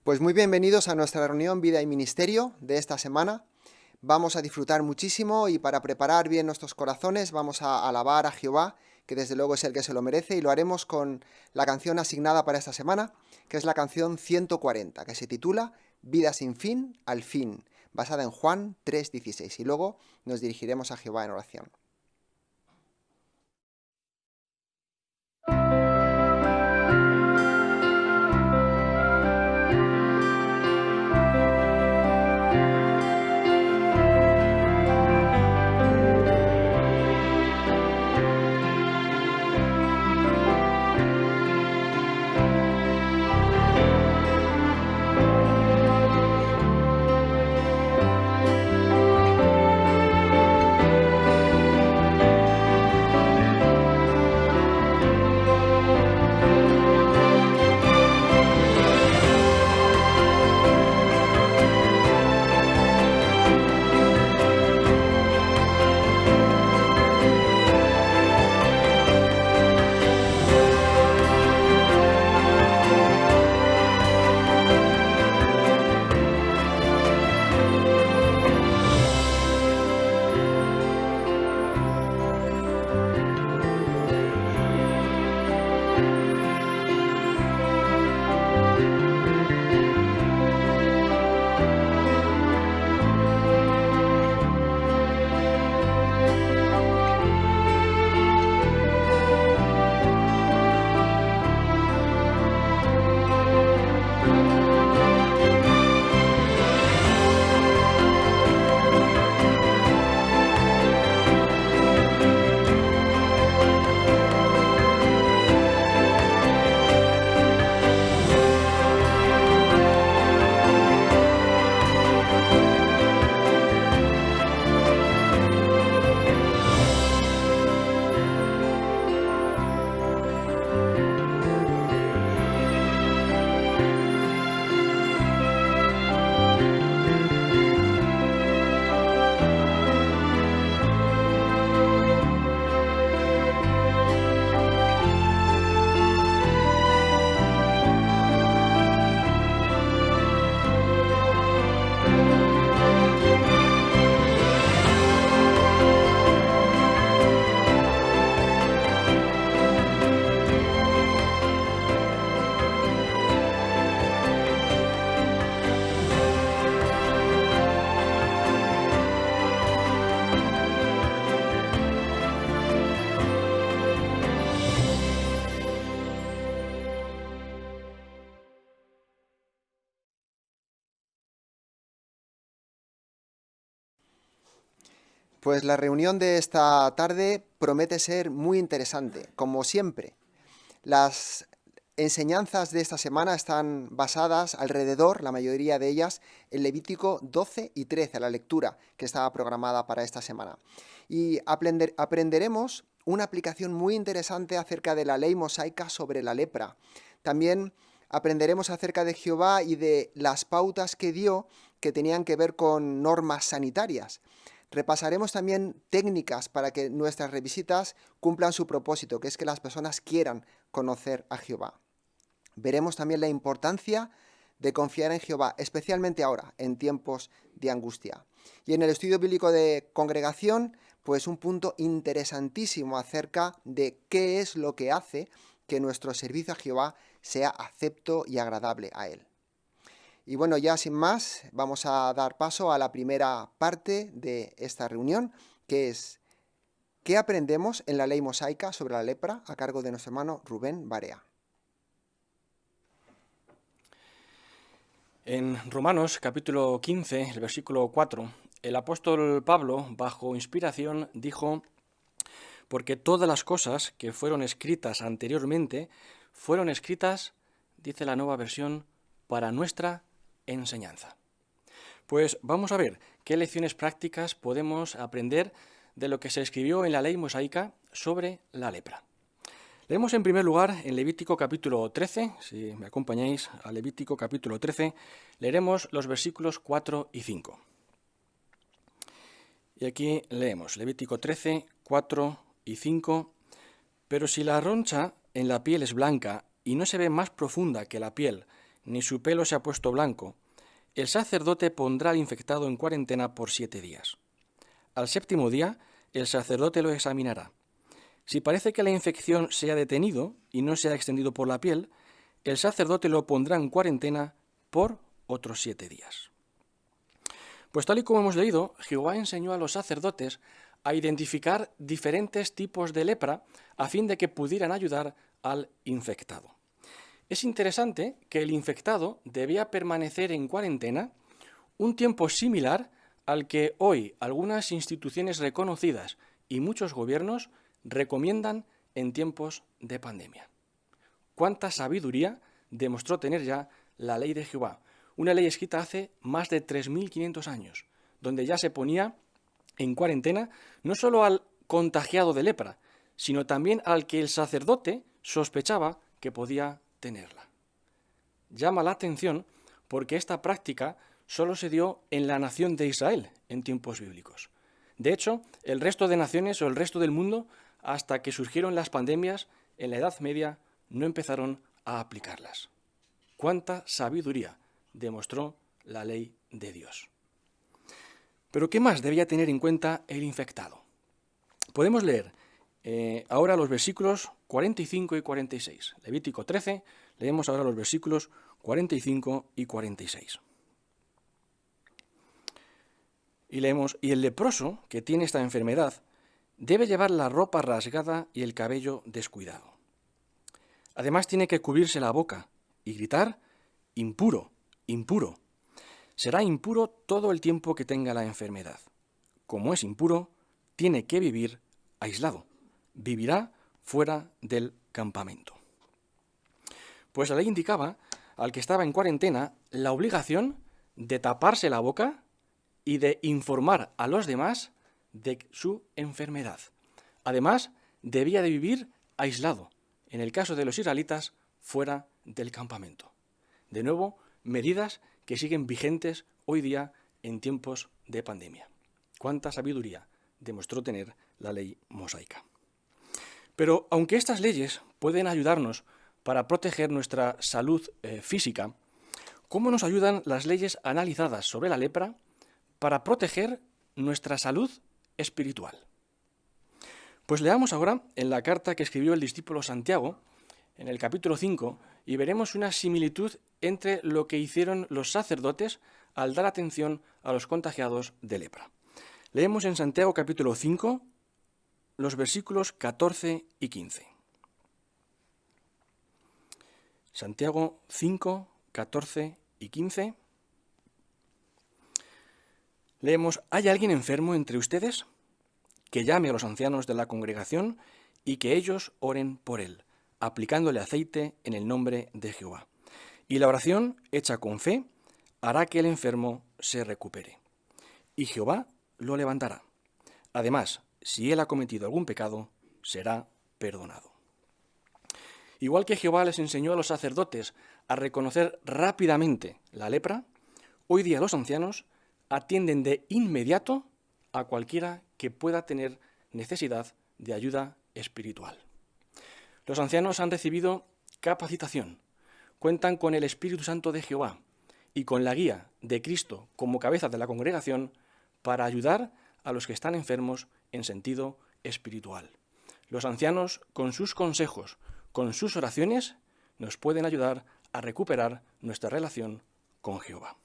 Pues muy bienvenidos a nuestra reunión Vida y Ministerio de esta semana. Vamos a disfrutar muchísimo y para preparar bien nuestros corazones vamos a alabar a Jehová, que desde luego es el que se lo merece, y lo haremos con la canción asignada para esta semana, que es la canción 140, que se titula Vida sin fin al fin, basada en Juan 3:16, y luego nos dirigiremos a Jehová en oración. Pues la reunión de esta tarde promete ser muy interesante, como siempre. Las enseñanzas de esta semana están basadas alrededor, la mayoría de ellas, en Levítico 12 y 13, la lectura que estaba programada para esta semana. Y aprenderemos una aplicación muy interesante acerca de la ley mosaica sobre la lepra. También aprenderemos acerca de Jehová y de las pautas que dio que tenían que ver con normas sanitarias. Repasaremos también técnicas para que nuestras revisitas cumplan su propósito, que es que las personas quieran conocer a Jehová. Veremos también la importancia de confiar en Jehová, especialmente ahora, en tiempos de angustia. Y en el estudio bíblico de congregación, pues un punto interesantísimo acerca de qué es lo que hace que nuestro servicio a Jehová sea acepto y agradable a Él. Y bueno, ya sin más, vamos a dar paso a la primera parte de esta reunión, que es ¿qué aprendemos en la ley mosaica sobre la lepra? A cargo de nuestro hermano Rubén Barea. En Romanos capítulo 15, el versículo 4, el apóstol Pablo, bajo inspiración, dijo: porque todas las cosas que fueron escritas anteriormente fueron escritas, dice la Nueva Versión, para nuestra enseñanza. Pues vamos a ver qué lecciones prácticas podemos aprender de lo que se escribió en la ley mosaica sobre la lepra. Leemos en primer lugar en Levítico capítulo 13, si me acompañáis a Levítico capítulo 13, leeremos los versículos 4 y 5. Y aquí leemos Levítico 13, 4 y 5. Pero si la roncha en la piel es blanca y no se ve más profunda que la piel, ni su pelo se ha puesto blanco, el sacerdote pondrá al infectado en cuarentena por 7 días. Al 7º día, el sacerdote lo examinará. Si parece que la infección se ha detenido y no se ha extendido por la piel, el sacerdote lo pondrá en cuarentena por otros 7 días. Pues tal y como hemos leído, Jehová enseñó a los sacerdotes a identificar diferentes tipos de lepra a fin de que pudieran ayudar al infectado. Es interesante que el infectado debía permanecer en cuarentena un tiempo similar al que hoy algunas instituciones reconocidas y muchos gobiernos recomiendan en tiempos de pandemia. ¿Cuánta sabiduría demostró tener ya la ley de Jehová? Una ley escrita hace más de 3.500 años, donde ya se ponía en cuarentena no solo al contagiado de lepra, sino también al que el sacerdote sospechaba que podía tenerla. Llama la atención porque esta práctica solo se dio en la nación de Israel en tiempos bíblicos. De hecho, el resto de naciones o el resto del mundo, hasta que surgieron las pandemias en la Edad Media, no empezaron a aplicarlas. ¡Cuánta sabiduría demostró la ley de Dios! Pero ¿qué más debía tener en cuenta el infectado? Podemos leer ahora los versículos 45 y 46. Levítico 13, leemos ahora los versículos 45 y 46. Y leemos: y el leproso que tiene esta enfermedad debe llevar la ropa rasgada y el cabello descuidado. Además tiene que cubrirse la boca y gritar: impuro, impuro. Será impuro todo el tiempo que tenga la enfermedad. Como es impuro, tiene que vivir aislado. Vivirá fuera del campamento. Pues la ley indicaba al que estaba en cuarentena la obligación de taparse la boca y de informar a los demás de su enfermedad. Además, debía de vivir aislado, en el caso de los israelitas, fuera del campamento. De nuevo, medidas que siguen vigentes hoy día en tiempos de pandemia. Cuánta sabiduría demostró tener la ley mosaica. Pero aunque estas leyes pueden ayudarnos para proteger nuestra salud física, ¿cómo nos ayudan las leyes analizadas sobre la lepra para proteger nuestra salud espiritual? Pues leamos ahora en la carta que escribió el discípulo Santiago, en el capítulo 5, y veremos una similitud entre lo que hicieron los sacerdotes al dar atención a los contagiados de lepra. Leemos en Santiago capítulo 5 los versículos 14 y 15. Santiago 5, 14 y 15. Leemos: ¿hay alguien enfermo entre ustedes? Que llame a los ancianos de la congregación y que ellos oren por él, aplicándole aceite en el nombre de Jehová. Y la oración, hecha con fe, hará que el enfermo se recupere. Y Jehová lo levantará. Además, si él ha cometido algún pecado, será perdonado. Igual que Jehová les enseñó a los sacerdotes a reconocer rápidamente la lepra, hoy día los ancianos atienden de inmediato a cualquiera que pueda tener necesidad de ayuda espiritual. Los ancianos han recibido capacitación, cuentan con el Espíritu Santo de Jehová y con la guía de Cristo como cabeza de la congregación para ayudar a los que están enfermos en sentido espiritual. Los ancianos, con sus consejos, con sus oraciones, nos pueden ayudar a recuperar nuestra relación con Jehová.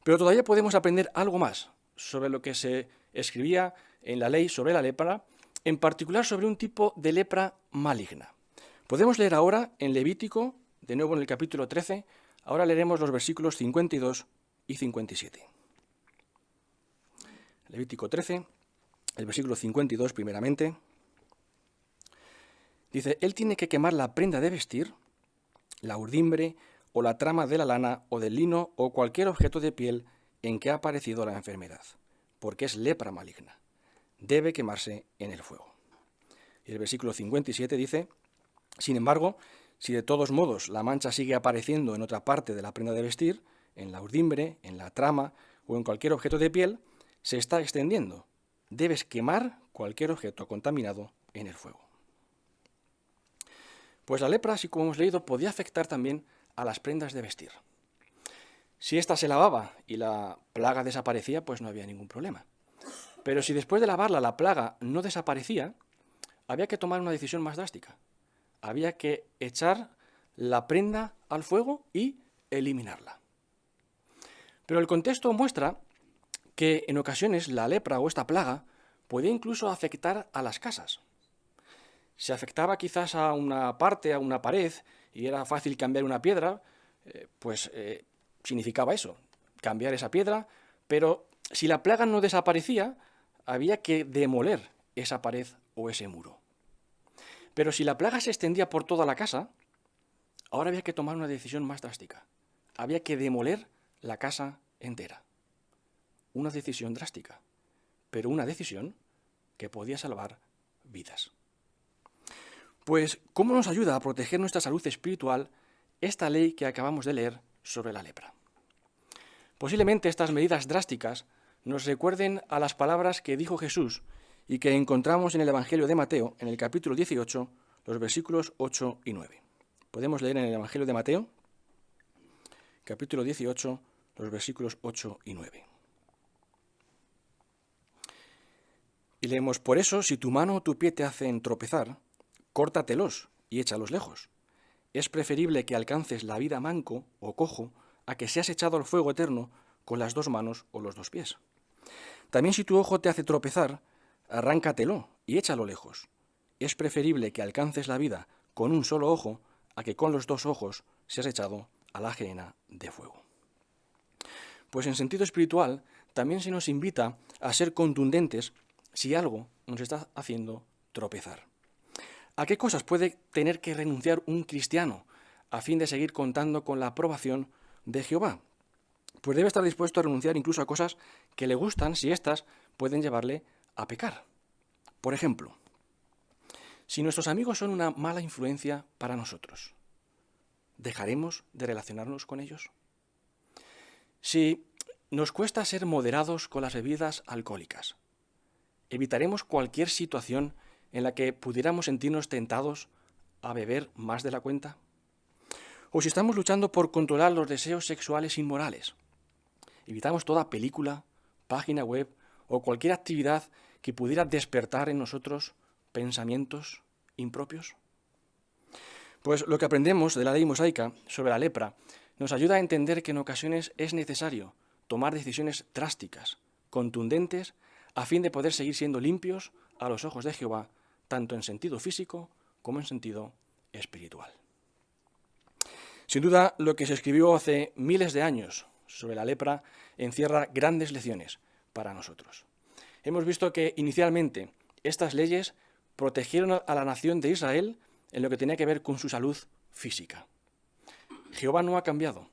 Pero todavía podemos aprender algo más sobre lo que se escribía en la ley sobre la lepra, en particular sobre un tipo de lepra maligna. Podemos leer ahora en Levítico, de nuevo en el capítulo 13, ahora leeremos los versículos 52 y 57. Levítico 13, el versículo 52 primeramente, dice: él tiene que quemar la prenda de vestir, la urdimbre o la trama de la lana o del lino o cualquier objeto de piel en que ha aparecido la enfermedad, porque es lepra maligna. Debe quemarse en el fuego. Y el versículo 57 dice: sin embargo, si de todos modos la mancha sigue apareciendo en otra parte de la prenda de vestir, en la urdimbre, en la trama o en cualquier objeto de piel, se está extendiendo. Debes quemar cualquier objeto contaminado en el fuego. Pues la lepra, así como hemos leído, podía afectar también a las prendas de vestir. Si ésta se lavaba y la plaga desaparecía, pues no había ningún problema. Pero si después de lavarla la plaga no desaparecía, había que tomar una decisión más drástica. Había que echar la prenda al fuego y eliminarla. Pero el contexto muestra que en ocasiones la lepra o esta plaga podía incluso afectar a las casas. Si afectaba quizás a una parte, a una pared, y era fácil cambiar una piedra, significaba eso, cambiar esa piedra, pero si la plaga no desaparecía, había que demoler esa pared o ese muro. Pero si la plaga se extendía por toda la casa, ahora había que tomar una decisión más drástica. Había que demoler la casa entera. Una decisión drástica, pero una decisión que podía salvar vidas. Pues, ¿cómo nos ayuda a proteger nuestra salud espiritual esta ley que acabamos de leer sobre la lepra? Posiblemente estas medidas drásticas nos recuerden a las palabras que dijo Jesús y que encontramos en el Evangelio de Mateo, en el capítulo 18, los versículos 8 y 9. Podemos leer en el Evangelio de Mateo, capítulo 18, los versículos 8 y 9. Y leemos: por eso, si tu mano o tu pie te hacen tropezar, córtatelos y échalos lejos. Es preferible que alcances la vida manco o cojo a que seas echado al fuego eterno con las dos manos o los dos pies. También si tu ojo te hace tropezar, arráncatelo y échalo lejos. Es preferible que alcances la vida con un solo ojo a que con los dos ojos seas echado a la gehenna de fuego. Pues en sentido espiritual también se nos invita a ser contundentes si algo nos está haciendo tropezar. ¿A qué cosas puede tener que renunciar un cristiano a fin de seguir contando con la aprobación de Jehová? Pues debe estar dispuesto a renunciar incluso a cosas que le gustan si éstas pueden llevarle a pecar. Por ejemplo, si nuestros amigos son una mala influencia para nosotros, ¿dejaremos de relacionarnos con ellos? Si nos cuesta ser moderados con las bebidas alcohólicas, ¿evitaremos cualquier situación en la que pudiéramos sentirnos tentados a beber más de la cuenta? O si estamos luchando por controlar los deseos sexuales inmorales, ¿evitamos toda película, página web o cualquier actividad que pudiera despertar en nosotros pensamientos impropios? Pues lo que aprendemos de la ley mosaica sobre la lepra nos ayuda a entender que en ocasiones es necesario tomar decisiones drásticas, contundentes, a fin de poder seguir siendo limpios a los ojos de Jehová, tanto en sentido físico como en sentido espiritual. Sin duda, lo que se escribió hace miles de años sobre la lepra encierra grandes lecciones para nosotros. Hemos visto que inicialmente estas leyes protegieron a la nación de Israel en lo que tenía que ver con su salud física. Jehová no ha cambiado.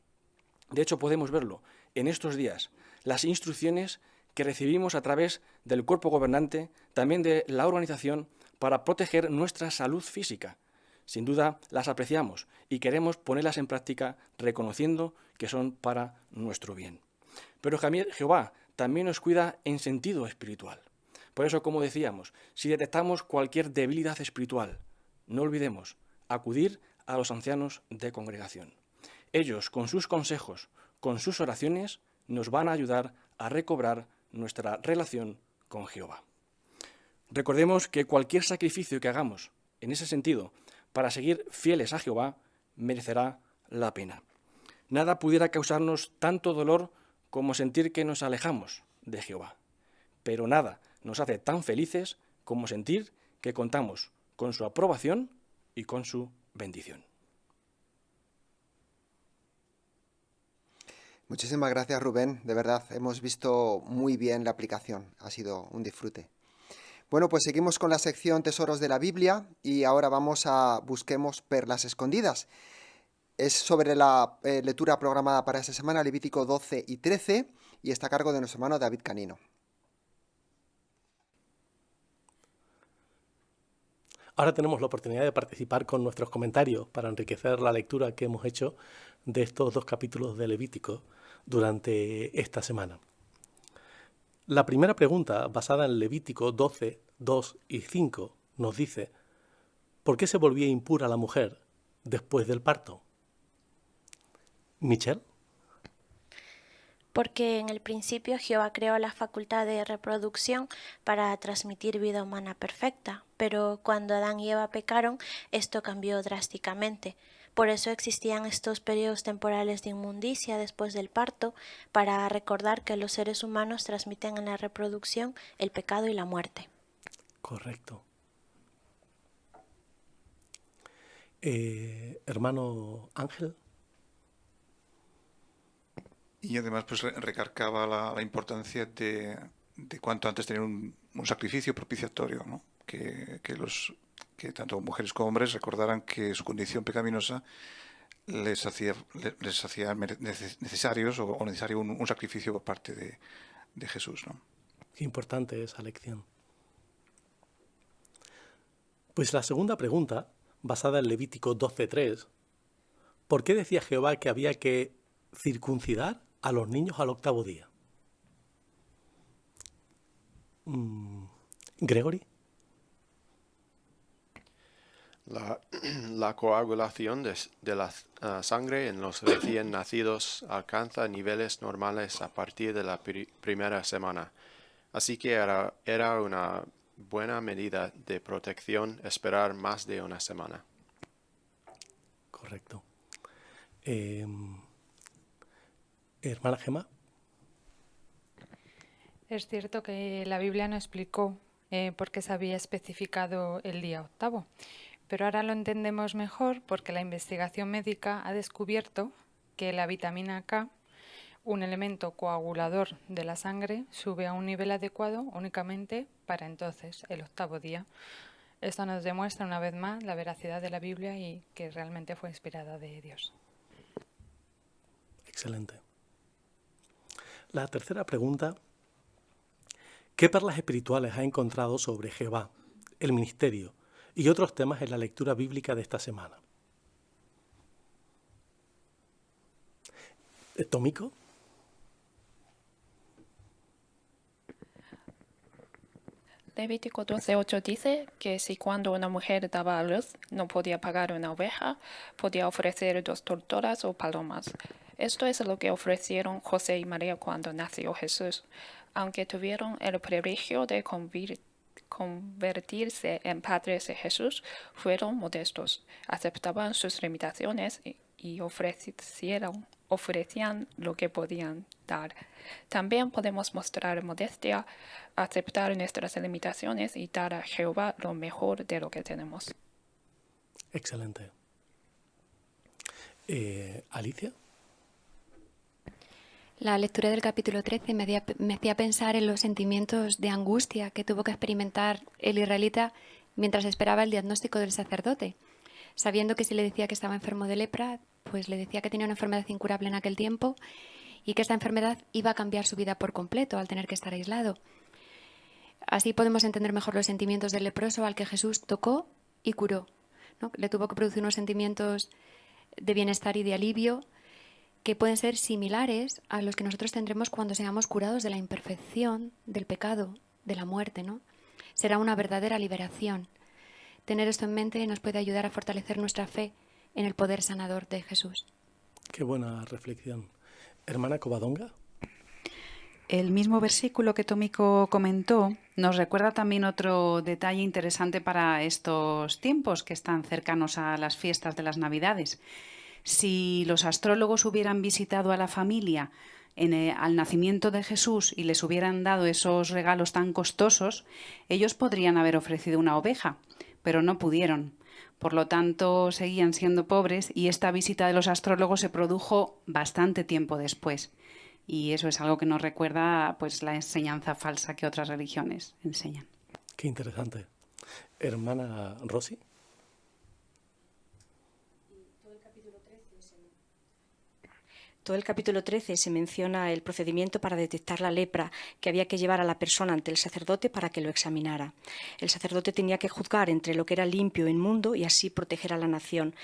De hecho, podemos verlo en estos días. Las instrucciones que recibimos a través del cuerpo gobernante, también de la organización, para proteger nuestra salud física. Sin duda las apreciamos y queremos ponerlas en práctica reconociendo que son para nuestro bien. Pero Jehová también nos cuida en sentido espiritual. Por eso, como decíamos, si detectamos cualquier debilidad espiritual, no olvidemos acudir a los ancianos de congregación. Ellos, con sus consejos, con sus oraciones, nos van a ayudar a recobrar nuestra relación con Jehová. Recordemos que cualquier sacrificio que hagamos en ese sentido para seguir fieles a Jehová merecerá la pena. Nada pudiera causarnos tanto dolor como sentir que nos alejamos de Jehová, pero nada nos hace tan felices como sentir que contamos con su aprobación y con su bendición. Muchísimas gracias, Rubén. De verdad, hemos visto muy bien la aplicación. Ha sido un disfrute. Bueno, pues seguimos con la sección Tesoros de la Biblia y ahora vamos a Busquemos Perlas Escondidas. Es sobre la lectura programada para esta semana, Levítico 12 y 13, y está a cargo de nuestro hermano David Canino. Ahora tenemos la oportunidad de participar con nuestros comentarios para enriquecer la lectura que hemos hecho de estos dos capítulos de Levítico durante esta semana. La primera pregunta, basada en Levítico 12, 2 y 5, nos dice: ¿Por qué se volvía impura la mujer después del parto? Michelle. Porque en el principio Jehová creó la facultad de reproducción para transmitir vida humana perfecta, pero cuando Adán y Eva pecaron, esto cambió drásticamente. Por eso existían estos periodos temporales de inmundicia después del parto, para recordar que los seres humanos transmiten en la reproducción el pecado y la muerte. Correcto. Hermano Ángel. Y además pues recargaba la importancia de cuanto antes tener un sacrificio propiciatorio, ¿no? Que tanto mujeres como hombres recordaran que su condición pecaminosa les hacía necesarios o necesario un sacrificio por parte de Jesús, ¿no? Qué importante esa lección. Pues la segunda pregunta, basada en Levítico 12:3, ¿por qué decía Jehová que había que circuncidar a los niños al 8º día? Gregory. La coagulación de la sangre en los recién nacidos alcanza niveles normales a partir de la primera semana. Así que era una buena medida de protección esperar más de una semana. Correcto. Hermana Gemma. Es cierto que la Biblia no explicó por qué se había especificado el día 8º, pero ahora lo entendemos mejor porque la investigación médica ha descubierto que la vitamina K, un elemento coagulador de la sangre, sube a un nivel adecuado únicamente para entonces, el 8º día. Esto nos demuestra una vez más la veracidad de la Biblia y que realmente fue inspirada de Dios. Excelente. La tercera pregunta: ¿qué perlas espirituales ha encontrado sobre Jehová, el ministerio y otros temas en la lectura bíblica de esta semana? ¿Tómico? Levítico 12:8 dice que si cuando una mujer daba a luz no podía pagar una oveja, podía ofrecer 2 tortolas o palomas. Esto es lo que ofrecieron José y María cuando nació Jesús. Aunque tuvieron el privilegio de convertirse en padres de Jesús, fueron modestos, aceptaban sus limitaciones y ofrecían lo que podían dar. También podemos mostrar modestia, aceptar nuestras limitaciones y dar a Jehová lo mejor de lo que tenemos. Excelente. Alicia. La lectura del capítulo 13 me hacía pensar en los sentimientos de angustia que tuvo que experimentar el israelita mientras esperaba el diagnóstico del sacerdote. Sabiendo que si le decía que estaba enfermo de lepra, pues le decía que tenía una enfermedad incurable en aquel tiempo y que esta enfermedad iba a cambiar su vida por completo al tener que estar aislado. Así podemos entender mejor los sentimientos del leproso al que Jesús tocó y curó, ¿no? Le tuvo que producir unos sentimientos de bienestar y de alivio que pueden ser similares a los que nosotros tendremos cuando seamos curados de la imperfección, del pecado, de la muerte, ¿no? Será una verdadera liberación. Tener esto en mente nos puede ayudar a fortalecer nuestra fe en el poder sanador de Jesús. Qué buena reflexión. Hermana Covadonga. El mismo versículo que Tómico comentó nos recuerda también otro detalle interesante para estos tiempos que están cercanos a las fiestas de las Navidades. Si los astrólogos hubieran visitado a la familia al nacimiento de Jesús y les hubieran dado esos regalos tan costosos, ellos podrían haber ofrecido una oveja, pero no pudieron. Por lo tanto, seguían siendo pobres y esta visita de los astrólogos se produjo bastante tiempo después. Y eso es algo que nos recuerda pues la enseñanza falsa que otras religiones enseñan. Qué interesante. Hermana Rosy. Todo el capítulo 13 se menciona el procedimiento para detectar la lepra que había que llevar a la persona ante el sacerdote para que lo examinara. El sacerdote tenía que juzgar entre lo que era limpio e inmundo y así proteger a la nación.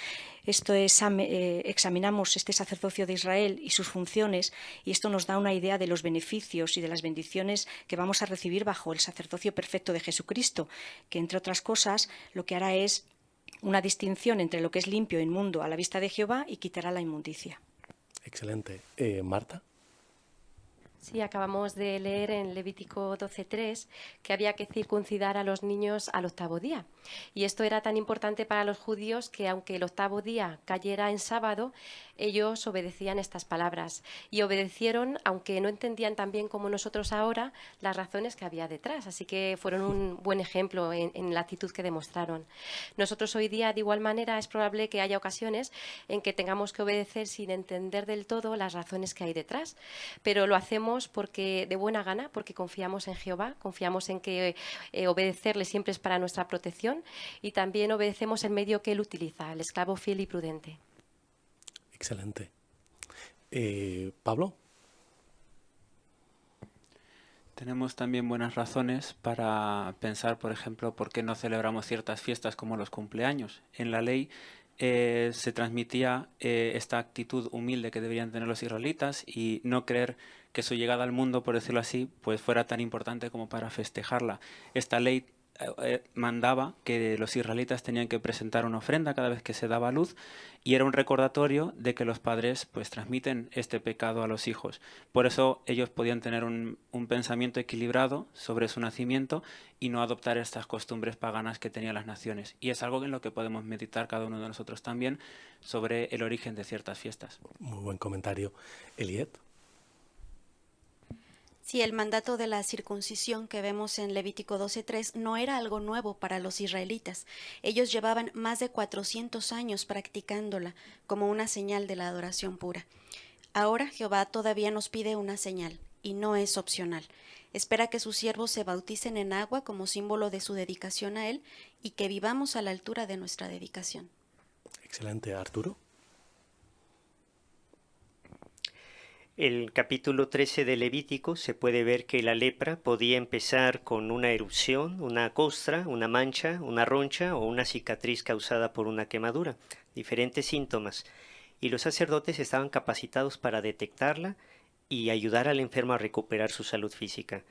Examinamos este sacerdocio de Israel y sus funciones, y esto nos da una idea de los beneficios y de las bendiciones que vamos a recibir bajo el sacerdocio perfecto de Jesucristo, que entre otras cosas lo que hará es una distinción entre lo que es limpio e inmundo a la vista de Jehová y quitará la inmundicia. Excelente. Marta. Sí, acabamos de leer en Levítico 12:3 que había que circuncidar a los niños al 8º día. Y esto era tan importante para los judíos que aunque el 8º día cayera en sábado, ellos obedecían estas palabras. Y obedecieron, aunque no entendían tan bien como nosotros ahora, las razones que había detrás. Así que fueron un buen ejemplo en la actitud que demostraron. Nosotros hoy día, de igual manera, es probable que haya ocasiones en que tengamos que obedecer sin entender del todo las razones que hay detrás. Pero lo hacemos porque de buena gana, porque confiamos en Jehová, confiamos en que obedecerle siempre es para nuestra protección y también obedecemos el medio que él utiliza, el esclavo fiel y prudente. Excelente. Pablo. Tenemos también buenas razones para pensar, por ejemplo, por qué no celebramos ciertas fiestas como los cumpleaños. En la ley se transmitía esta actitud humilde que deberían tener los israelitas y no creer que su llegada al mundo, por decirlo así, pues fuera tan importante como para festejarla. Esta ley mandaba que los israelitas tenían que presentar una ofrenda cada vez que se daba a luz y era un recordatorio de que los padres pues transmiten este pecado a los hijos. Por eso ellos podían tener un pensamiento equilibrado sobre su nacimiento y no adoptar estas costumbres paganas que tenían las naciones. Y es algo en lo que podemos meditar cada uno de nosotros también sobre el origen de ciertas fiestas. Muy buen comentario. Eliet. Sí, el mandato de la circuncisión que vemos en Levítico 12:3 no era algo nuevo para los israelitas. Ellos llevaban más de 400 años practicándola como una señal de la adoración pura. Ahora Jehová todavía nos pide una señal, y no es opcional. Espera que sus siervos se bauticen en agua como símbolo de su dedicación a Él y que vivamos a la altura de nuestra dedicación. Excelente. Arturo. El capítulo 13 de Levítico se puede ver que la lepra podía empezar con una erupción, una costra, una mancha, una roncha o una cicatriz causada por una quemadura, diferentes síntomas, y los sacerdotes estaban capacitados para detectarla y ayudar al enfermo a recuperar su salud física.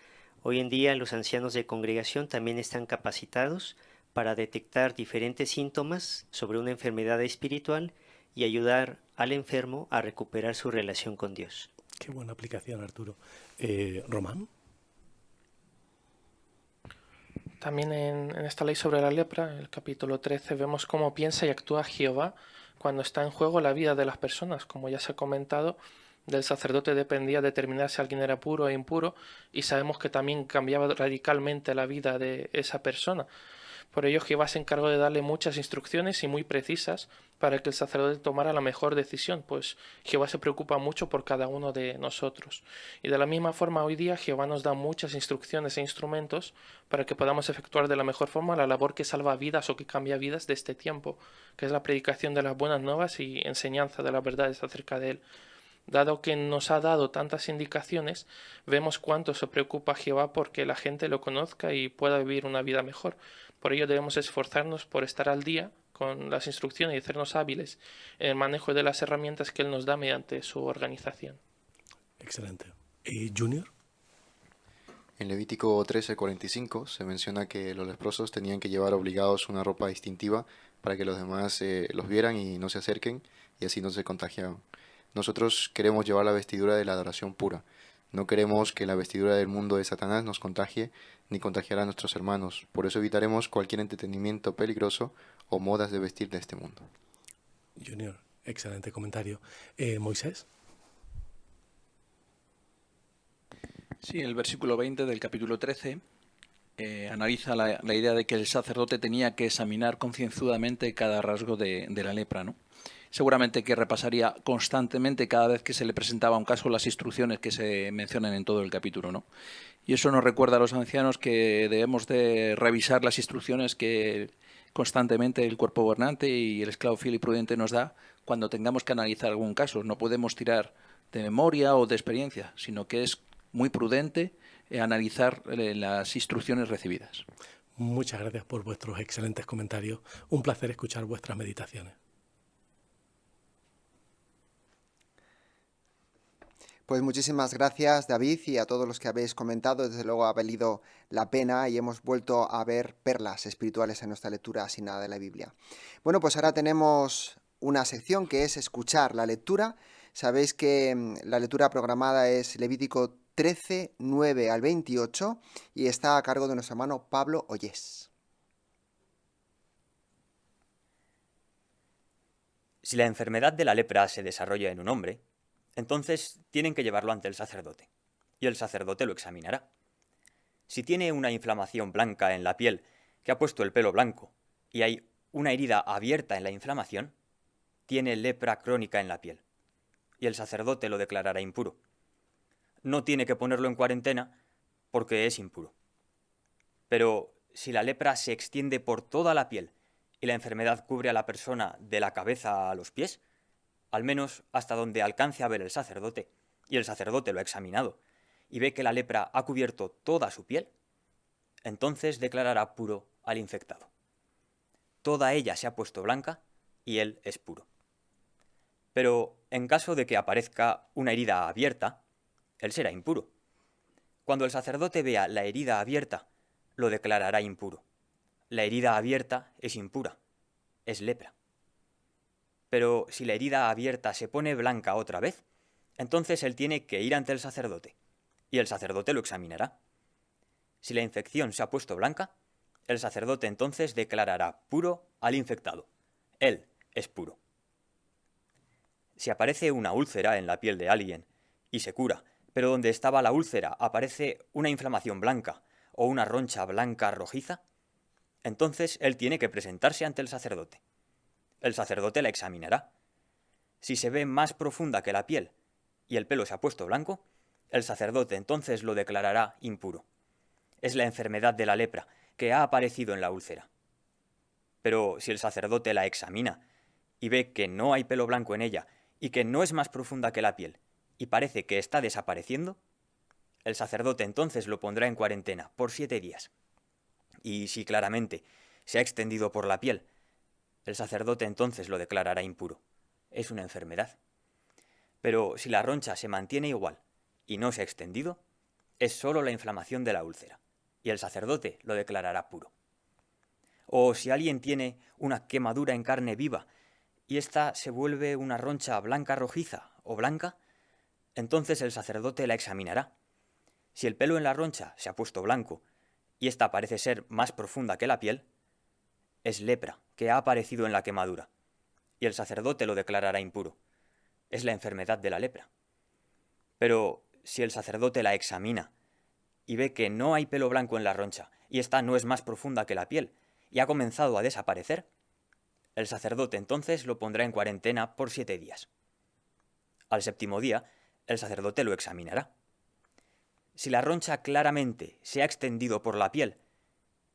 Hoy en día los ancianos de congregación también están capacitados para detectar diferentes síntomas sobre una enfermedad espiritual y ayudar al enfermo a recuperar su relación con Dios. Qué buena aplicación, Arturo. Román. También en esta ley sobre la lepra, en el capítulo 13, vemos cómo piensa y actúa Jehová cuando está en juego la vida de las personas. Como ya se ha comentado, del sacerdote dependía determinar si alguien era puro o impuro, y sabemos que también cambiaba radicalmente la vida de esa persona. Por ello Jehová se encargó de darle muchas instrucciones y muy precisas para que el sacerdote tomara la mejor decisión, pues Jehová se preocupa mucho por cada uno de nosotros. Y de la misma forma hoy día Jehová nos da muchas instrucciones e instrumentos para que podamos efectuar de la mejor forma la labor que salva vidas o que cambia vidas de este tiempo, que es la predicación de las buenas nuevas y enseñanza de las verdades acerca de Él. Dado que nos ha dado tantas indicaciones, vemos cuánto se preocupa Jehová porque la gente lo conozca y pueda vivir una vida mejor. Por ello debemos esforzarnos por estar al día con las instrucciones y hacernos hábiles en el manejo de las herramientas que Él nos da mediante su organización. Excelente. ¿Y Junior? En Levítico 13:45 se menciona que los leprosos tenían que llevar obligados una ropa distintiva para que los demás los vieran y no se acerquen y así no se contagiaban. Nosotros queremos llevar la vestidura de la adoración pura. No queremos que la vestidura del mundo de Satanás nos contagie ni contagiará a nuestros hermanos. Por eso evitaremos cualquier entretenimiento peligroso o modas de vestir de este mundo. Junior, excelente comentario. Moisés. Sí, el versículo 20 del capítulo 13 analiza la idea de que el sacerdote tenía que examinar concienzudamente cada rasgo de la lepra, ¿no? Seguramente que repasaría constantemente cada vez que se le presentaba un caso las instrucciones que se mencionan en todo el capítulo, ¿no? Y eso nos recuerda a los ancianos que debemos de revisar las instrucciones que constantemente el cuerpo gobernante y el esclavo fiel y prudente nos da cuando tengamos que analizar algún caso. No podemos tirar de memoria o de experiencia, sino que es muy prudente analizar las instrucciones recibidas. Muchas gracias por vuestros excelentes comentarios. Un placer escuchar vuestras meditaciones. Pues muchísimas gracias, David, y a todos los que habéis comentado. Desde luego ha valido la pena y hemos vuelto a ver perlas espirituales en nuestra lectura sin nada de la Biblia. Bueno, pues ahora tenemos una sección que es escuchar la lectura. Sabéis que la lectura programada es Levítico 13, 9 al 28 y está a cargo de nuestro hermano Pablo Ollés. Si la enfermedad de la lepra se desarrolla en un hombre, entonces tienen que llevarlo ante el sacerdote, y el sacerdote lo examinará. Si tiene una inflamación blanca en la piel que ha puesto el pelo blanco y hay una herida abierta en la inflamación, tiene lepra crónica en la piel, y el sacerdote lo declarará impuro. No tiene que ponerlo en cuarentena porque es impuro. Pero si la lepra se extiende por toda la piel y la enfermedad cubre a la persona de la cabeza a los pies, al menos hasta donde alcance a ver el sacerdote, y el sacerdote lo ha examinado, y ve que la lepra ha cubierto toda su piel, entonces declarará puro al infectado. Toda ella se ha puesto blanca, y él es puro. Pero en caso de que aparezca una herida abierta, él será impuro. Cuando el sacerdote vea la herida abierta, lo declarará impuro. La herida abierta es impura, es lepra. Pero si la herida abierta se pone blanca otra vez, entonces él tiene que ir ante el sacerdote, y el sacerdote lo examinará. Si la infección se ha puesto blanca, el sacerdote entonces declarará puro al infectado. Él es puro. Si aparece una úlcera en la piel de alguien y se cura, pero donde estaba la úlcera aparece una inflamación blanca o una roncha blanca rojiza, entonces él tiene que presentarse ante el sacerdote. El sacerdote la examinará. Si se ve más profunda que la piel y el pelo se ha puesto blanco, el sacerdote entonces lo declarará impuro. Es la enfermedad de la lepra que ha aparecido en la úlcera. Pero si el sacerdote la examina y ve que no hay pelo blanco en ella y que no es más profunda que la piel y parece que está desapareciendo, el sacerdote entonces lo pondrá en cuarentena por 7 días. Y si claramente se ha extendido por la piel, el sacerdote entonces lo declarará impuro. Es una enfermedad. Pero si la roncha se mantiene igual y no se ha extendido, es solo la inflamación de la úlcera, y el sacerdote lo declarará puro. O si alguien tiene una quemadura en carne viva y ésta se vuelve una roncha blanca rojiza o blanca, entonces el sacerdote la examinará. Si el pelo en la roncha se ha puesto blanco y ésta parece ser más profunda que la piel, es lepra que ha aparecido en la quemadura, y el sacerdote lo declarará impuro. Es la enfermedad de la lepra. Pero si el sacerdote la examina y ve que no hay pelo blanco en la roncha y ésta no es más profunda que la piel y ha comenzado a desaparecer, el sacerdote entonces lo pondrá en cuarentena por 7 días. Al 7º día, el sacerdote lo examinará. Si la roncha claramente se ha extendido por la piel,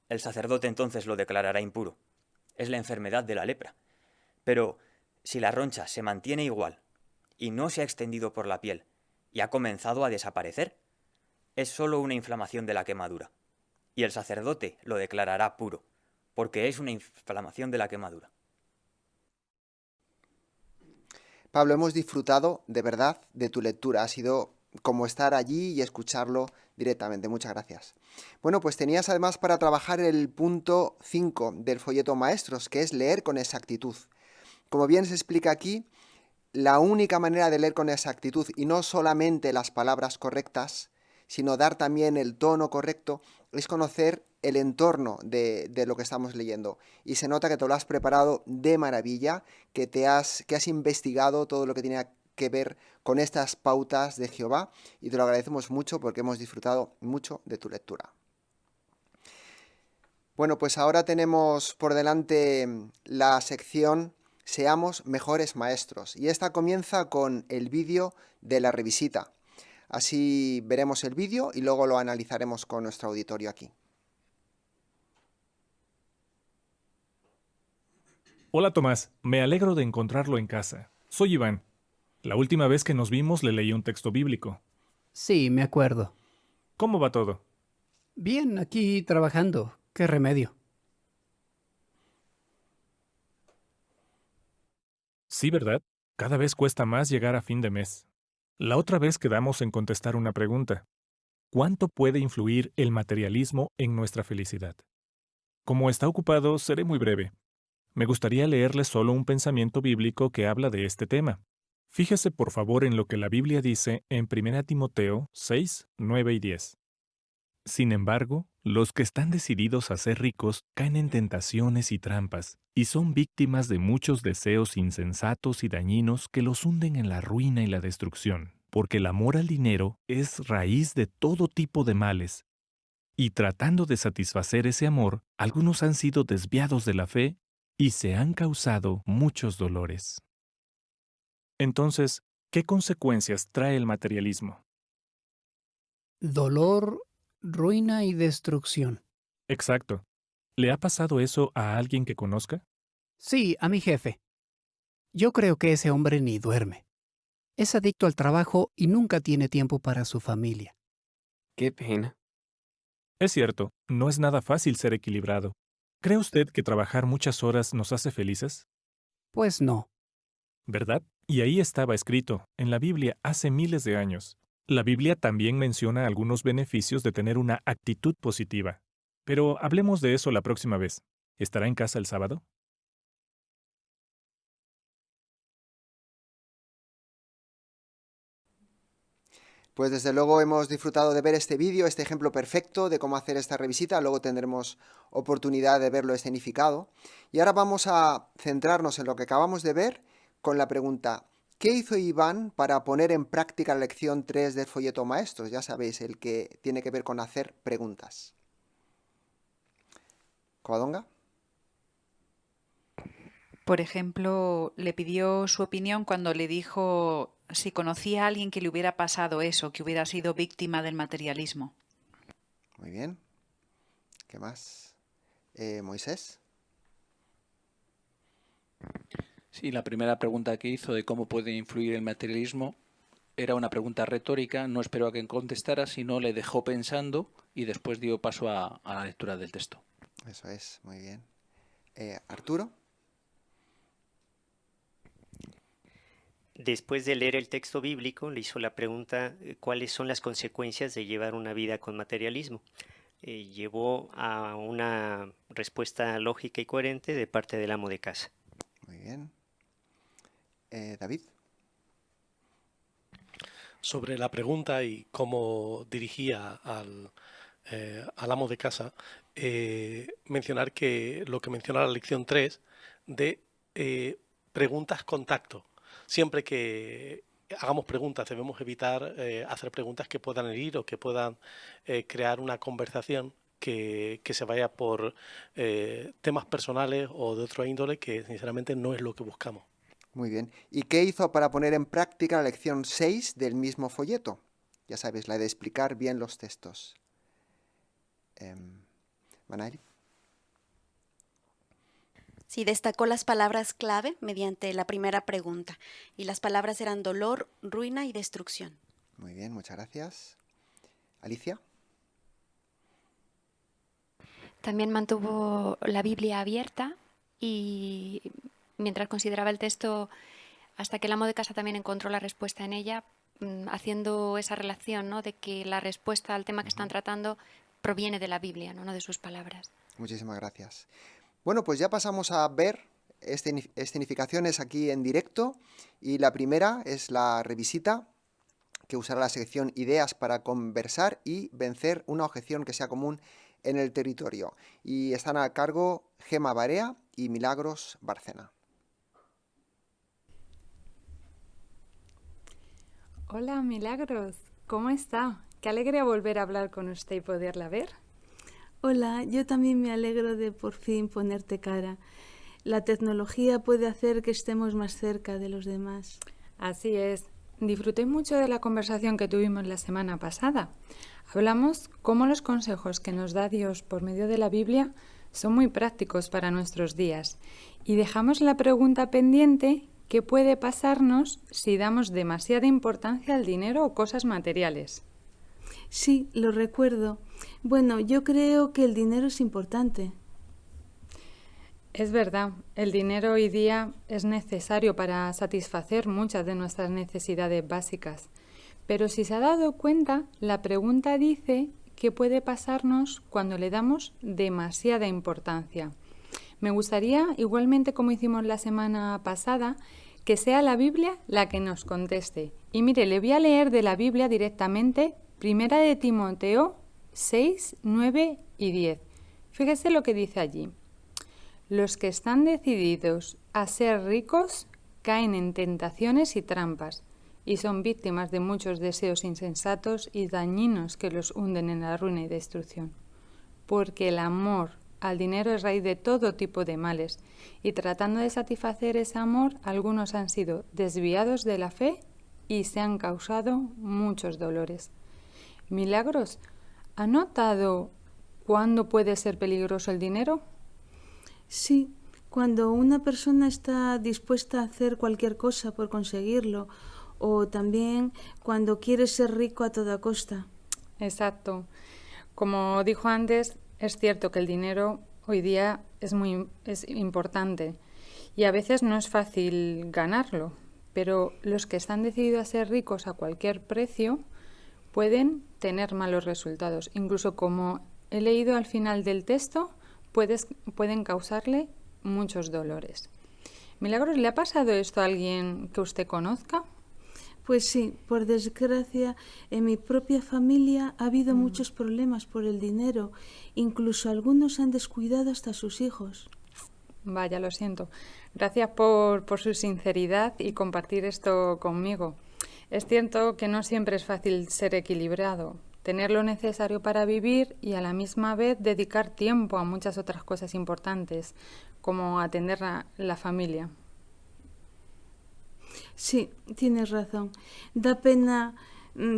el sacerdote entonces lo declarará impuro. Es la enfermedad de la lepra. Pero si la roncha se mantiene igual y no se ha extendido por la piel y ha comenzado a desaparecer, es solo una inflamación de la quemadura, y el sacerdote lo declarará puro, porque es una inflamación de la quemadura. Pablo, hemos disfrutado de verdad de tu lectura. Ha sido como estar allí y escucharlo directamente. Muchas gracias. Bueno, pues tenías además para trabajar el punto 5 del folleto Maestros, que es leer con exactitud. Como bien se explica aquí, la única manera de leer con exactitud, y no solamente las palabras correctas, sino dar también el tono correcto, es conocer el entorno de lo que estamos leyendo. Y se nota que te lo has preparado de maravilla, que has investigado todo lo que tiene que ver con estas pautas de Jehová, y te lo agradecemos mucho porque hemos disfrutado mucho de tu lectura. Bueno, pues ahora tenemos por delante la sección Seamos mejores maestros, y esta comienza con el vídeo de la revisita. Así veremos el vídeo y luego lo analizaremos con nuestro auditorio aquí. Hola Tomás, me alegro de encontrarlo en casa. Soy Iván. La última vez que nos vimos le leí un texto bíblico. Sí, me acuerdo. ¿Cómo va todo? Bien, aquí trabajando. ¿Qué remedio? Sí, ¿verdad? Cada vez cuesta más llegar a fin de mes. La otra vez quedamos en contestar una pregunta. ¿Cuánto puede influir el materialismo en nuestra felicidad? Como está ocupado, seré muy breve. Me gustaría leerles solo un pensamiento bíblico que habla de este tema. Fíjese por favor en lo que la Biblia dice en 1 Timoteo 6, 9 y 10. Sin embargo, los que están decididos a ser ricos caen en tentaciones y trampas, y son víctimas de muchos deseos insensatos y dañinos que los hunden en la ruina y la destrucción, porque el amor al dinero es raíz de todo tipo de males. Y tratando de satisfacer ese amor, algunos han sido desviados de la fe y se han causado muchos dolores. Entonces, ¿qué consecuencias trae el materialismo? Dolor, ruina y destrucción. Exacto. ¿Le ha pasado eso a alguien que conozca? Sí, a mi jefe. Yo creo que ese hombre ni duerme. Es adicto al trabajo y nunca tiene tiempo para su familia. Qué pena. Es cierto, no es nada fácil ser equilibrado. ¿Cree usted que trabajar muchas horas nos hace felices? Pues no. ¿Verdad? Y ahí estaba escrito, en la Biblia, hace miles de años. La Biblia también menciona algunos beneficios de tener una actitud positiva. Pero hablemos de eso la próxima vez. ¿Estará en casa el sábado? Pues desde luego hemos disfrutado de ver este vídeo, este ejemplo perfecto de cómo hacer esta revisita. Luego tendremos oportunidad de verlo escenificado. Y ahora vamos a centrarnos en lo que acabamos de ver con la pregunta: ¿qué hizo Iván para poner en práctica la lección 3 del folleto Maestros? Ya sabéis, el que tiene que ver con hacer preguntas. ¿Covadonga? Por ejemplo, le pidió su opinión cuando le dijo si conocía a alguien que le hubiera pasado eso, que hubiera sido víctima del materialismo. Muy bien. ¿Qué más? Moisés. Sí, la primera pregunta que hizo de cómo puede influir el materialismo era una pregunta retórica, no esperó a que contestara, sino le dejó pensando y después dio paso a la lectura del texto. Eso es, muy bien. Arturo. Después de leer el texto bíblico, le hizo la pregunta cuáles son las consecuencias de llevar una vida con materialismo. Llevó a una respuesta lógica y coherente de parte del amo de casa. Muy bien. David. Sobre la pregunta y cómo dirigía al amo de casa, mencionar que lo que menciona la lección 3 de preguntas contacto. Siempre que hagamos preguntas debemos evitar hacer preguntas que puedan herir o que puedan crear una conversación que se vaya por temas personales o de otra índole, que sinceramente no es lo que buscamos. Muy bien. ¿Y qué hizo para poner en práctica la lección 6 del mismo folleto? Ya sabes, la de explicar bien los textos. Manairi. Sí, destacó las palabras clave mediante la primera pregunta, y las palabras eran dolor, ruina y destrucción. Muy bien, muchas gracias. Alicia. También mantuvo la Biblia abierta y mientras consideraba el texto, hasta que el amo de casa también encontró la respuesta en ella, haciendo esa relación, ¿no?, de que la respuesta al tema que están tratando proviene de la Biblia, no de sus palabras. Muchísimas gracias. Bueno, pues ya pasamos a ver escenificaciones aquí en directo, y la primera es la revisita, que usará la sección Ideas para conversar y vencer una objeción que sea común en el territorio. Y están a cargo Gema Barea y Milagros Barcena. Hola, Milagros. ¿Cómo está? Qué alegría volver a hablar con usted y poderla ver. Hola, yo también me alegro de por fin ponerte cara. La tecnología puede hacer que estemos más cerca de los demás. Así es. Disfruté mucho de la conversación que tuvimos la semana pasada. Hablamos cómo los consejos que nos da Dios por medio de la Biblia son muy prácticos para nuestros días. Y dejamos la pregunta pendiente: ¿qué puede pasarnos si damos demasiada importancia al dinero o cosas materiales? Sí, lo recuerdo. Bueno, yo creo que el dinero es importante. Es verdad, el dinero hoy día es necesario para satisfacer muchas de nuestras necesidades básicas. Pero si se ha dado cuenta, la pregunta dice qué puede pasarnos cuando le damos demasiada importancia. Me gustaría, igualmente como hicimos la semana pasada, que sea la Biblia la que nos conteste. Y mire, le voy a leer de la Biblia directamente, 1 de Timoteo 6, 9 y 10. Fíjese lo que dice allí. Los que están decididos a ser ricos caen en tentaciones y trampas, y son víctimas de muchos deseos insensatos y dañinos que los hunden en la ruina y destrucción. Porque el amor al dinero es raíz de todo tipo de males, y tratando de satisfacer ese amor, algunos han sido desviados de la fe y se han causado muchos dolores. Milagros, ¿ha notado cuándo puede ser peligroso el dinero? Sí, cuando una persona está dispuesta a hacer cualquier cosa por conseguirlo, o también cuando quiere ser rico a toda costa. Exacto. Como dijo antes, es cierto que el dinero hoy día es importante y a veces no es fácil ganarlo, pero los que están decididos a ser ricos a cualquier precio pueden tener malos resultados. Incluso como he leído al final del texto, pueden causarle muchos dolores. Milagros, ¿le ha pasado esto a alguien que usted conozca? Pues sí, por desgracia, en mi propia familia ha habido muchos problemas por el dinero. Incluso algunos han descuidado hasta a sus hijos. Vaya, lo siento. Gracias por su sinceridad y compartir esto conmigo. Es cierto que no siempre es fácil ser equilibrado, tener lo necesario para vivir y a la misma vez dedicar tiempo a muchas otras cosas importantes, como atender a la familia. Sí, tienes razón. Da pena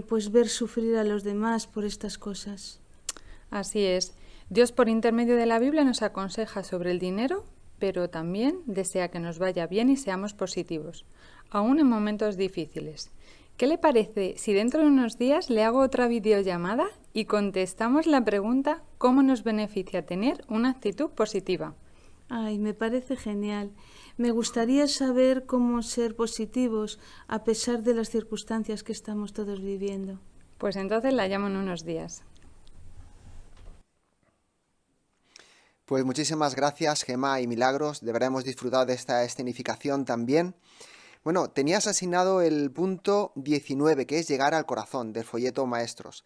pues ver sufrir a los demás por estas cosas. Así es. Dios, por intermedio de la Biblia, nos aconseja sobre el dinero, pero también desea que nos vaya bien y seamos positivos, aún en momentos difíciles. ¿Qué le parece si dentro de unos días le hago otra videollamada y contestamos la pregunta ¿cómo nos beneficia tener una actitud positiva? Ay, me parece genial. Me gustaría saber cómo ser positivos a pesar de las circunstancias que estamos todos viviendo. Pues entonces la llamo en unos días. Pues muchísimas gracias, Gemma y Milagros. De verdad hemos disfrutado de esta escenificación también. Bueno, tenías asignado el punto 19, que es llegar al corazón, del folleto Maestros.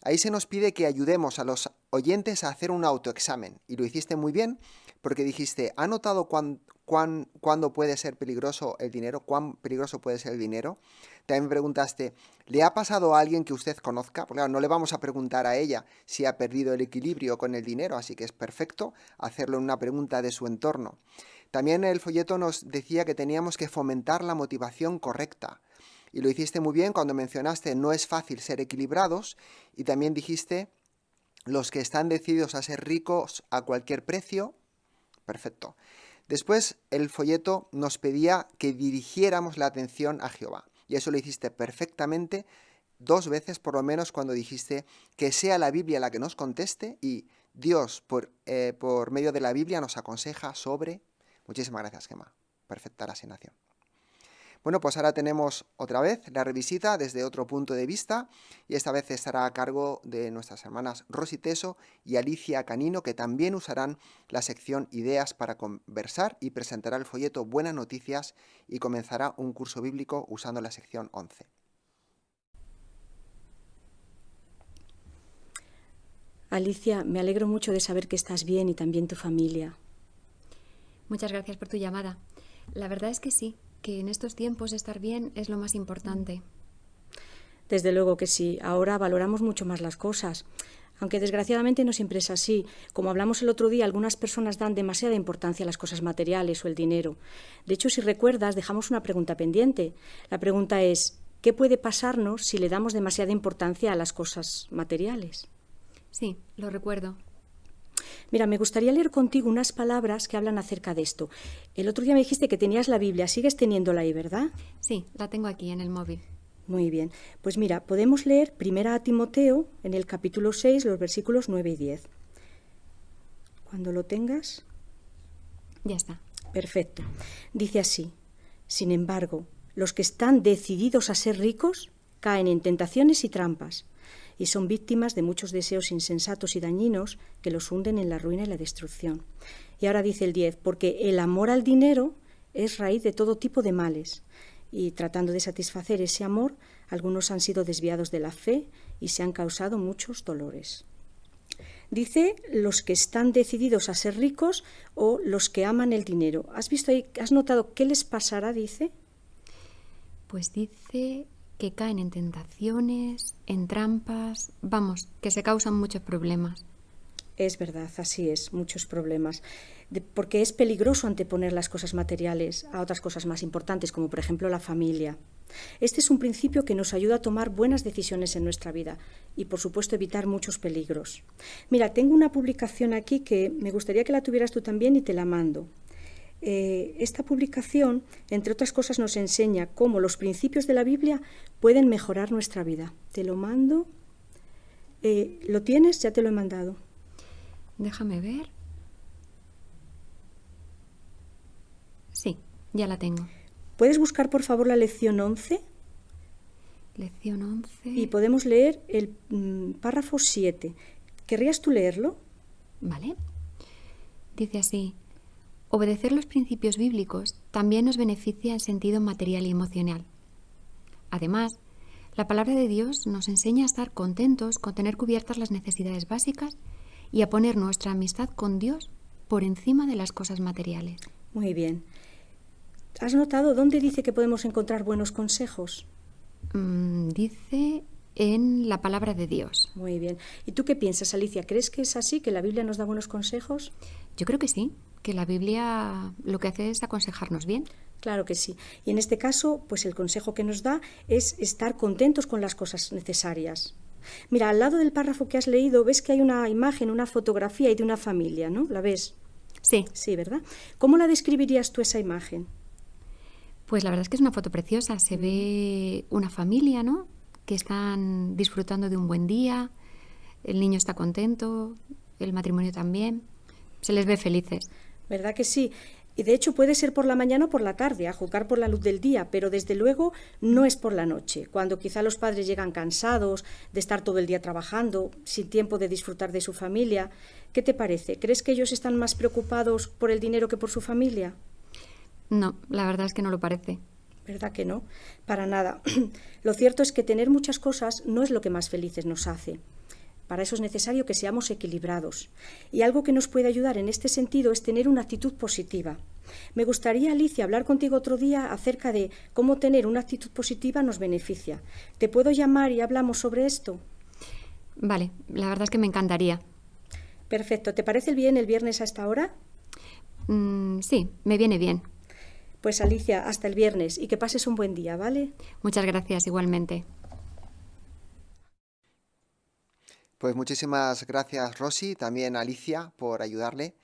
Ahí se nos pide que ayudemos a los oyentes a hacer un autoexamen. Y lo hiciste muy bien, porque dijiste, ¿ha notado cuándo puede ser peligroso el dinero? ¿Cuán peligroso puede ser el dinero? También preguntaste, ¿le ha pasado a alguien que usted conozca? Porque claro, no le vamos a preguntar a ella si ha perdido el equilibrio con el dinero, así que es perfecto hacerlo en una pregunta de su entorno. También el folleto nos decía que teníamos que fomentar la motivación correcta. Y lo hiciste muy bien cuando mencionaste no es fácil ser equilibrados, y también dijiste los que están decididos a ser ricos a cualquier precio. Perfecto. Después el folleto nos pedía que dirigiéramos la atención a Jehová. Y eso lo hiciste perfectamente 2 veces por lo menos cuando dijiste que sea la Biblia la que nos conteste y Dios por medio de la Biblia nos aconseja sobre... Muchísimas gracias, Gemma. Perfecta la asignación. Bueno, pues ahora tenemos otra vez la revisita desde otro punto de vista y esta vez estará a cargo de nuestras hermanas Rosy Teso y Alicia Canino, que también usarán la sección Ideas para conversar y presentará el folleto Buenas Noticias y comenzará un curso bíblico usando la sección 11. Alicia, me alegro mucho de saber que estás bien y también tu familia. Muchas gracias por tu llamada. La verdad es que sí, que en estos tiempos estar bien es lo más importante. Desde luego que sí. Ahora valoramos mucho más las cosas. Aunque desgraciadamente no siempre es así. Como hablamos el otro día, algunas personas dan demasiada importancia a las cosas materiales o el dinero. De hecho, si recuerdas, dejamos una pregunta pendiente. La pregunta es, ¿qué puede pasarnos si le damos demasiada importancia a las cosas materiales? Sí, lo recuerdo. Mira, me gustaría leer contigo unas palabras que hablan acerca de esto. El otro día me dijiste que tenías la Biblia. ¿Sigues teniéndola ahí, verdad? Sí, la tengo aquí en el móvil. Muy bien. Pues mira, podemos leer 1 Timoteo en el capítulo 6, los versículos 9 y 10. Cuando lo tengas... Ya está. Perfecto. Dice así, sin embargo, los que están decididos a ser ricos caen en tentaciones y trampas y son víctimas de muchos deseos insensatos y dañinos que los hunden en la ruina y la destrucción. Y ahora dice el 10, porque el amor al dinero es raíz de todo tipo de males. Y tratando de satisfacer ese amor, algunos han sido desviados de la fe y se han causado muchos dolores. Dice los que están decididos a ser ricos o los que aman el dinero. ¿Has visto ahí, has notado qué les pasará, dice? Pues dice que caen en tentaciones, en trampas, vamos, que se causan muchos problemas. Es verdad, así es, muchos problemas. Porque es peligroso anteponer las cosas materiales a otras cosas más importantes, como por ejemplo la familia. Este es un principio que nos ayuda a tomar buenas decisiones en nuestra vida y, por supuesto, evitar muchos peligros. Mira, tengo una publicación aquí que me gustaría que la tuvieras tú también y te la mando. Esta publicación, entre otras cosas, nos enseña cómo los principios de la Biblia pueden mejorar nuestra vida. Te lo mando. ¿Lo tienes? Ya te lo he mandado. Déjame ver. Sí, ya la tengo. ¿Puedes buscar, por favor, la lección 11? Lección 11. Y podemos leer el párrafo 7. ¿Querrías tú leerlo? Vale. Dice así: obedecer los principios bíblicos también nos beneficia en sentido material y emocional. Además, la palabra de Dios nos enseña a estar contentos con tener cubiertas las necesidades básicas y a poner nuestra amistad con Dios por encima de las cosas materiales. Muy bien. ¿Has notado dónde dice que podemos encontrar buenos consejos? Dice en la palabra de Dios. Muy bien. ¿Y tú qué piensas, Alicia? ¿Crees que es así, que la Biblia nos da buenos consejos? Yo creo que sí, que la Biblia lo que hace es aconsejarnos bien. Claro que sí. Y en este caso, pues el consejo que nos da es estar contentos con las cosas necesarias. Mira, al lado del párrafo que has leído, ves que hay una imagen, una fotografía y de una familia, ¿no? ¿La ves? Sí. Sí, ¿verdad? ¿Cómo la describirías tú esa imagen? Pues la verdad es que es una foto preciosa. Se ve una familia, ¿no?, que están disfrutando de un buen día. El niño está contento, el matrimonio también. Se les ve felices. ¿Verdad que sí? Y de hecho puede ser por la mañana o por la tarde, a juzgar por la luz del día, pero desde luego no es por la noche, cuando quizá los padres llegan cansados de estar todo el día trabajando, sin tiempo de disfrutar de su familia. ¿Qué te parece? ¿Crees que ellos están más preocupados por el dinero que por su familia? No, la verdad es que no lo parece. ¿Verdad que no? Para nada. Lo cierto es que tener muchas cosas no es lo que más felices nos hace. Para eso es necesario que seamos equilibrados. Y algo que nos puede ayudar en este sentido es tener una actitud positiva. Me gustaría, Alicia, hablar contigo otro día acerca de cómo tener una actitud positiva nos beneficia. ¿Te puedo llamar y hablamos sobre esto? Vale, la verdad es que me encantaría. Perfecto. ¿Te parece bien el viernes a esta hora? Sí, me viene bien. Pues Alicia, hasta el viernes y que pases un buen día, ¿vale? Muchas gracias, igualmente. Pues muchísimas gracias, Rosy, también Alicia, por ayudarle.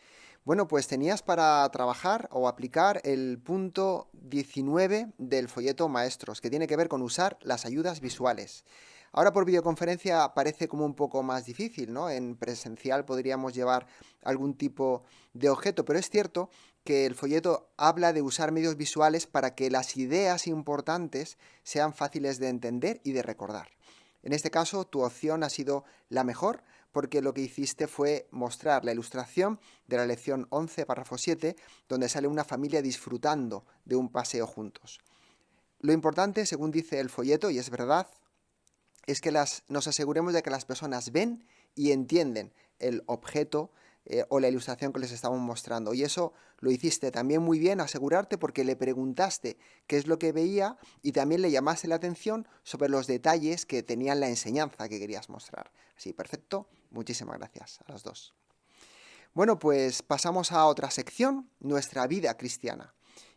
Bueno, pues tenías para trabajar o aplicar el punto 19 del folleto Maestros, que tiene que ver con usar las ayudas visuales. Ahora por videoconferencia parece como un poco más difícil, ¿no? En presencial podríamos llevar algún tipo de objeto, pero es cierto que el folleto habla de usar medios visuales para que las ideas importantes sean fáciles de entender y de recordar. En este caso, tu opción ha sido la mejor porque lo que hiciste fue mostrar la ilustración de la lección 11, párrafo 7, donde sale una familia disfrutando de un paseo juntos. Lo importante, según dice el folleto, y es verdad, es que nos aseguremos de que las personas ven y entienden el objeto o la ilustración que les estamos mostrando. Y eso lo hiciste también muy bien, asegurarte, porque le preguntaste qué es lo que veía y también le llamaste la atención sobre los detalles que tenían la enseñanza que querías mostrar. Así, perfecto. Muchísimas gracias a los dos. Bueno, pues pasamos a otra sección, nuestra vida cristiana.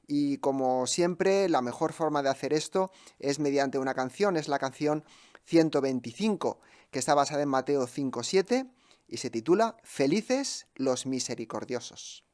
Y como siempre, la mejor forma de hacer esto es mediante una canción, es la canción 125, que está basada en Mateo 5:7 y se titula Felices los misericordiosos.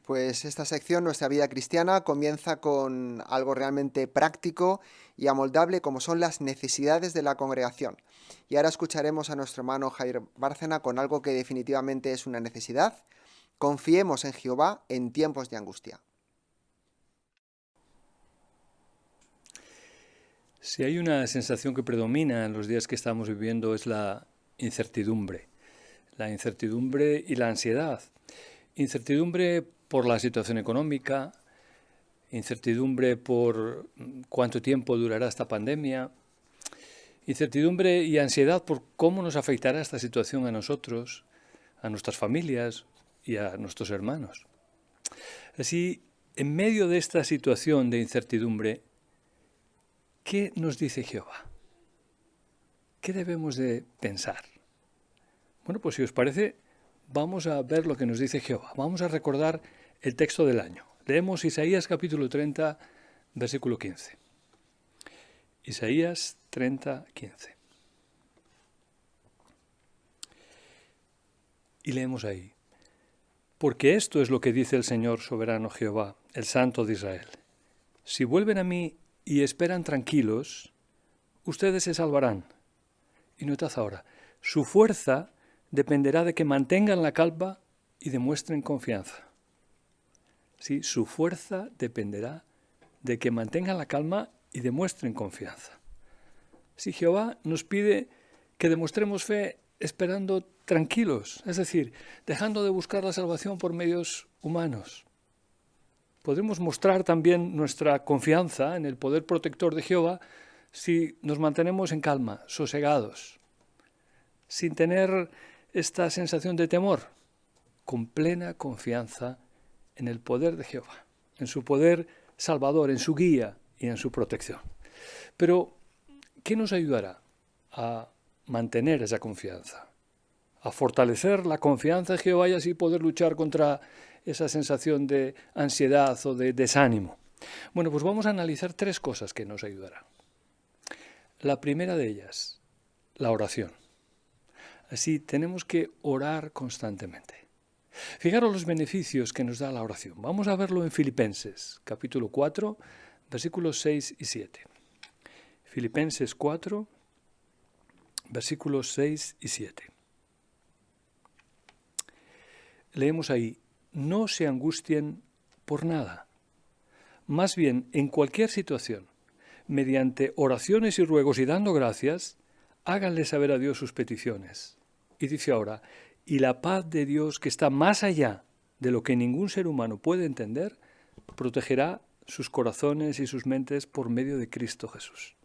Pues esta sección, Nuestra Vida Cristiana, comienza con algo realmente práctico y amoldable como son las necesidades de la congregación. Y ahora escucharemos a nuestro hermano Jair Bárcena con algo que definitivamente es una necesidad. Confiemos en Jehová en tiempos de angustia. Si hay una sensación que predomina en los días que estamos viviendo es la incertidumbre y la ansiedad. Incertidumbre por la situación económica, incertidumbre por cuánto tiempo durará esta pandemia, incertidumbre y ansiedad por cómo nos afectará esta situación a nosotros, a nuestras familias y a nuestros hermanos. Así, en medio de esta situación de incertidumbre, ¿qué nos dice Jehová? ¿Qué debemos de pensar? Bueno, pues si os parece, vamos a ver lo que nos dice Jehová. Vamos a recordar el texto del año. Leemos Isaías capítulo 30, versículo 15. Isaías 30, 15. Y leemos ahí: porque esto es lo que dice el Señor soberano Jehová, el Santo de Israel. Si vuelven a mí y esperan tranquilos, ustedes se salvarán. Y notad ahora, su fuerza dependerá de que mantengan la calma y demuestren confianza. Sí, su fuerza dependerá de que mantengan la calma y demuestren confianza. Sí, Jehová nos pide que demostremos fe esperando tranquilos, es decir, dejando de buscar la salvación por medios humanos. Podremos mostrar también nuestra confianza en el poder protector de Jehová si nos mantenemos en calma, sosegados, sin tener esta sensación de temor, con plena confianza en el poder de Jehová, en su poder salvador, en su guía y en su protección. Pero, ¿qué nos ayudará a mantener esa confianza? A fortalecer la confianza en Jehová y así poder luchar contra esa sensación de ansiedad o de desánimo. Bueno, pues vamos a analizar 3 cosas que nos ayudarán. La primera de ellas, la oración. Así tenemos que orar constantemente. Fijaros los beneficios que nos da la oración. Vamos a verlo en Filipenses, capítulo 4, versículos 6 y 7. Filipenses 4, versículos 6 y 7. Leemos ahí: no se angustien por nada. Más bien, en cualquier situación, mediante oraciones y ruegos y dando gracias, háganle saber a Dios sus peticiones. Y dice ahora: y la paz de Dios, que está más allá de lo que ningún ser humano puede entender, protegerá sus corazones y sus mentes por medio de Cristo Jesús.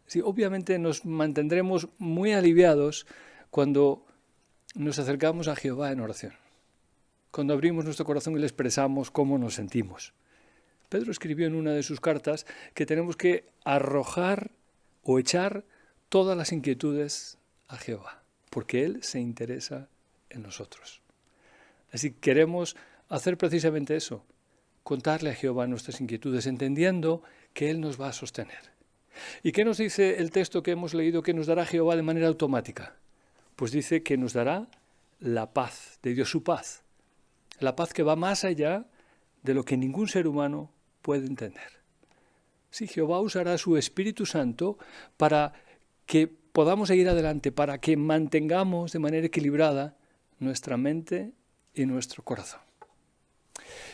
Sí, obviamente nos mantendremos muy aliviados cuando nos acercamos a Jehová en oración, cuando abrimos nuestro corazón y le expresamos cómo nos sentimos. Pedro escribió en una de sus cartas que tenemos que arrojar o echar todas las inquietudes a Jehová, porque Él se interesa en nosotros. Así que queremos hacer precisamente eso, contarle a Jehová nuestras inquietudes, entendiendo que Él nos va a sostener. ¿Y qué nos dice el texto que hemos leído que nos dará Jehová de manera automática? Pues dice que nos dará la paz de Dios, su paz. La paz que va más allá de lo que ningún ser humano puede entender. Sí, Jehová usará su Espíritu Santo para que podamos seguir adelante, para que mantengamos de manera equilibrada nuestra mente y nuestro corazón.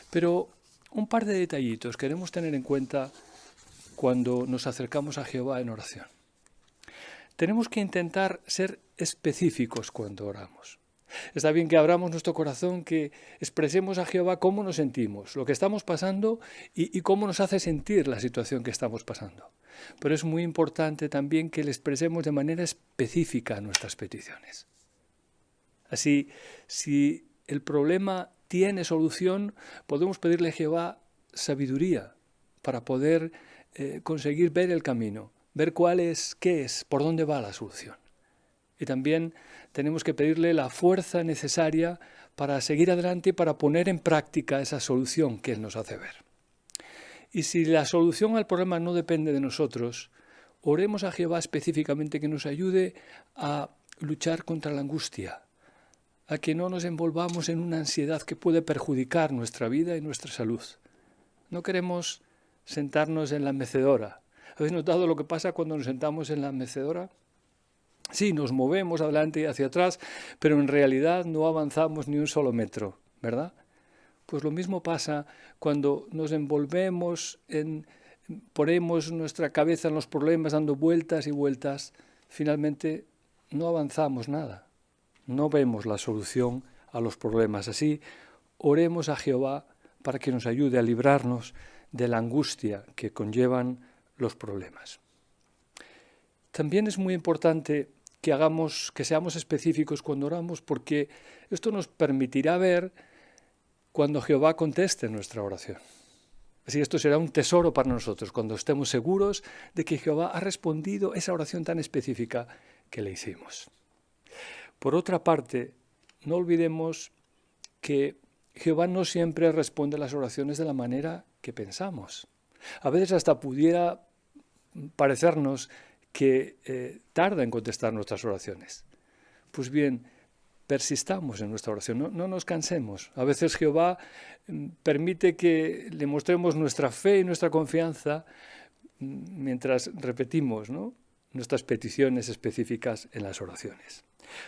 Pero un par de detallitos queremos tener en cuenta cuando nos acercamos a Jehová en oración. Tenemos que intentar ser específicos cuando oramos. Está bien que abramos nuestro corazón, que expresemos a Jehová cómo nos sentimos, lo que estamos pasando y cómo nos hace sentir la situación que estamos pasando. Pero es muy importante también que le expresemos de manera específica nuestras peticiones. Así, si el problema tiene solución, podemos pedirle a Jehová sabiduría para poder conseguir ver el camino, ver cuál es, qué es, por dónde va la solución. Y también tenemos que pedirle la fuerza necesaria para seguir adelante y para poner en práctica esa solución que Él nos hace ver. Y si la solución al problema no depende de nosotros, oremos a Jehová específicamente que nos ayude a luchar contra la angustia, a que no nos envolvamos en una ansiedad que puede perjudicar nuestra vida y nuestra salud. No queremos sentarnos en la mecedora. ¿Habéis notado lo que pasa cuando nos sentamos en la mecedora? Sí, nos movemos adelante y hacia atrás, pero en realidad no avanzamos ni un solo metro, ¿verdad? Pues lo mismo pasa cuando nos envolvemos ponemos nuestra cabeza en los problemas dando vueltas y vueltas, finalmente no avanzamos nada, no vemos la solución a los problemas. Así, oremos a Jehová para que nos ayude a librarnos de la angustia que conllevan los problemas. También es muy importante que seamos específicos cuando oramos, porque esto nos permitirá ver cuando Jehová conteste nuestra oración. Así esto será un tesoro para nosotros, cuando estemos seguros de que Jehová ha respondido esa oración tan específica que le hicimos. Por otra parte, no olvidemos que Jehová no siempre responde a las oraciones de la manera que pensamos. A veces hasta pudiera parecernos que tarda en contestar nuestras oraciones. Pues bien, persistamos en nuestra oración, no nos cansemos. A veces Jehová permite que le mostremos nuestra fe y nuestra confianza mientras repetimos, ¿no?, nuestras peticiones específicas en las oraciones.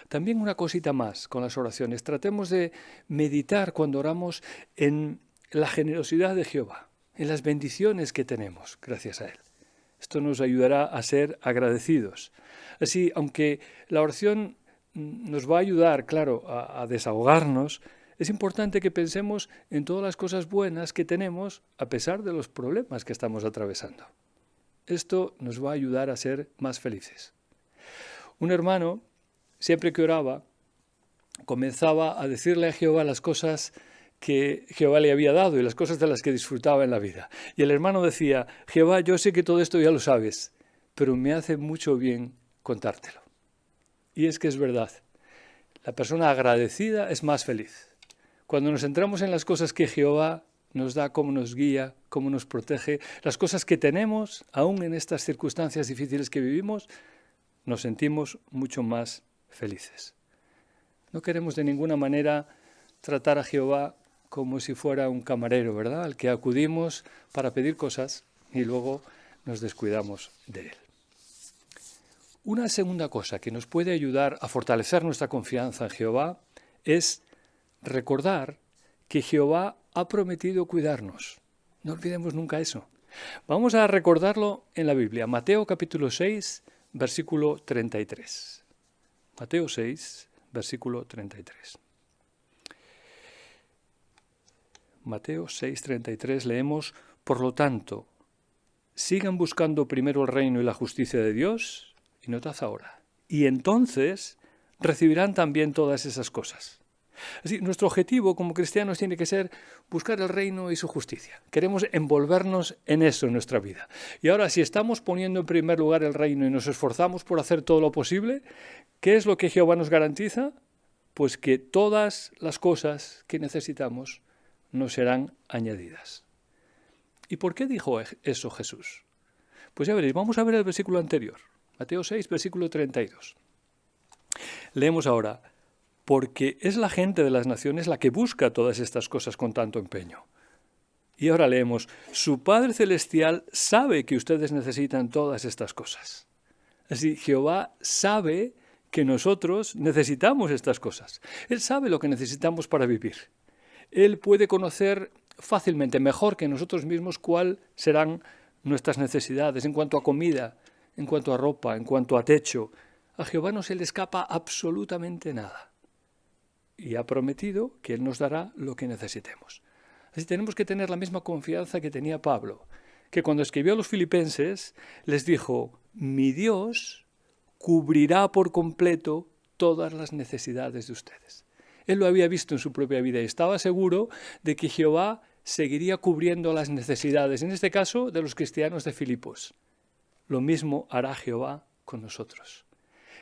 También una cosita más con las oraciones. Tratemos de meditar cuando oramos en la generosidad de Jehová, en las bendiciones que tenemos gracias a Él. Esto nos ayudará a ser agradecidos. Así, aunque la oración nos va a ayudar, claro, a desahogarnos, es importante que pensemos en todas las cosas buenas que tenemos a pesar de los problemas que estamos atravesando. Esto nos va a ayudar a ser más felices. Un hermano, siempre que oraba, comenzaba a decirle a Jehová las cosas que Jehová le había dado y las cosas de las que disfrutaba en la vida. Y el hermano decía: Jehová, yo sé que todo esto ya lo sabes, pero me hace mucho bien contártelo. Y es que es verdad, la persona agradecida es más feliz. Cuando nos centramos en las cosas que Jehová nos da, cómo nos guía, cómo nos protege, las cosas que tenemos, aún en estas circunstancias difíciles que vivimos, nos sentimos mucho más felices. No queremos de ninguna manera tratar a Jehová como si fuera un camarero, ¿verdad?, al que acudimos para pedir cosas y luego nos descuidamos de él. Una segunda cosa que nos puede ayudar a fortalecer nuestra confianza en Jehová es recordar que Jehová ha prometido cuidarnos. No olvidemos nunca eso. Vamos a recordarlo en la Biblia. Mateo capítulo 6, versículo 33. Mateo 6, versículo 33. Mateo 6, 33 leemos: por lo tanto, sigan buscando primero el reino y la justicia de Dios, y notad ahora, y entonces recibirán también todas esas cosas. Así, nuestro objetivo como cristianos tiene que ser buscar el reino y su justicia. Queremos envolvernos en eso en nuestra vida. Y ahora, si estamos poniendo en primer lugar el reino y nos esforzamos por hacer todo lo posible, ¿qué es lo que Jehová nos garantiza? Pues que todas las cosas que necesitamos nos serán añadidas. ¿Y por qué dijo eso Jesús? Pues ya veréis, vamos a ver el versículo anterior. Mateo 6, versículo 32. Leemos ahora: porque es la gente de las naciones la que busca todas estas cosas con tanto empeño. Y ahora leemos: su Padre Celestial sabe que ustedes necesitan todas estas cosas. Así, Jehová sabe que nosotros necesitamos estas cosas. Él sabe lo que necesitamos para vivir. Él puede conocer fácilmente, mejor que nosotros mismos, cuáles serán nuestras necesidades en cuanto a comida, en cuanto a ropa, en cuanto a techo. A Jehová no se le escapa absolutamente nada. Y ha prometido que Él nos dará lo que necesitemos. Así tenemos que tener la misma confianza que tenía Pablo, que cuando escribió a los filipenses les dijo: mi Dios cubrirá por completo todas las necesidades de ustedes. Él lo había visto en su propia vida y estaba seguro de que Jehová seguiría cubriendo las necesidades, en este caso de los cristianos de Filipos. Lo mismo hará Jehová con nosotros.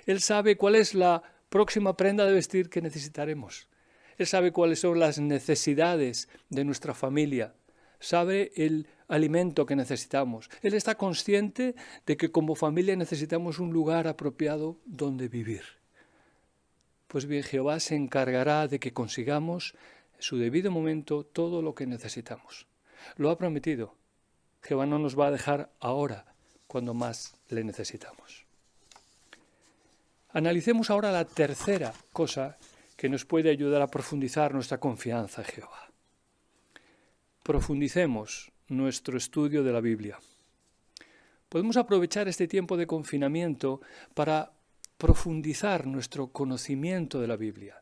Él sabe cuál es la próxima prenda de vestir que necesitaremos. Él sabe cuáles son las necesidades de nuestra familia. Sabe el alimento que necesitamos. Él está consciente de que como familia necesitamos un lugar apropiado donde vivir. Pues bien, Jehová se encargará de que consigamos en su debido momento todo lo que necesitamos. Lo ha prometido. Jehová no nos va a dejar ahora, cuando más le necesitamos. Analicemos ahora la tercera cosa que nos puede ayudar a profundizar nuestra confianza en Jehová. Profundicemos nuestro estudio de la Biblia. Podemos aprovechar este tiempo de confinamiento para profundizar nuestro conocimiento de la Biblia.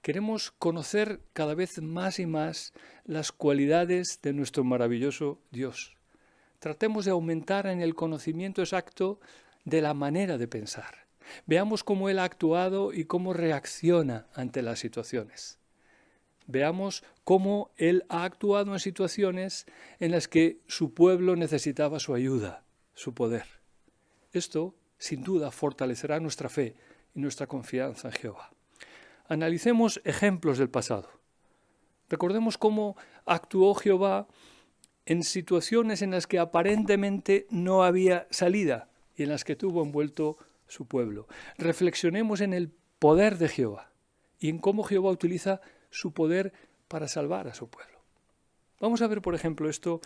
Queremos conocer cada vez más y más las cualidades de nuestro maravilloso Dios. Tratemos de aumentar en el conocimiento exacto de la manera de pensar. Veamos cómo Él ha actuado y cómo reacciona ante las situaciones. Veamos cómo Él ha actuado en situaciones en las que su pueblo necesitaba su ayuda, su poder. Esto, sin duda, fortalecerá nuestra fe y nuestra confianza en Jehová. Analicemos ejemplos del pasado. Recordemos cómo actuó Jehová en situaciones en las que aparentemente no había salida y en las que tuvo envuelto su pueblo. Reflexionemos en el poder de Jehová y en cómo Jehová utiliza su poder para salvar a su pueblo. Vamos a ver, por ejemplo, esto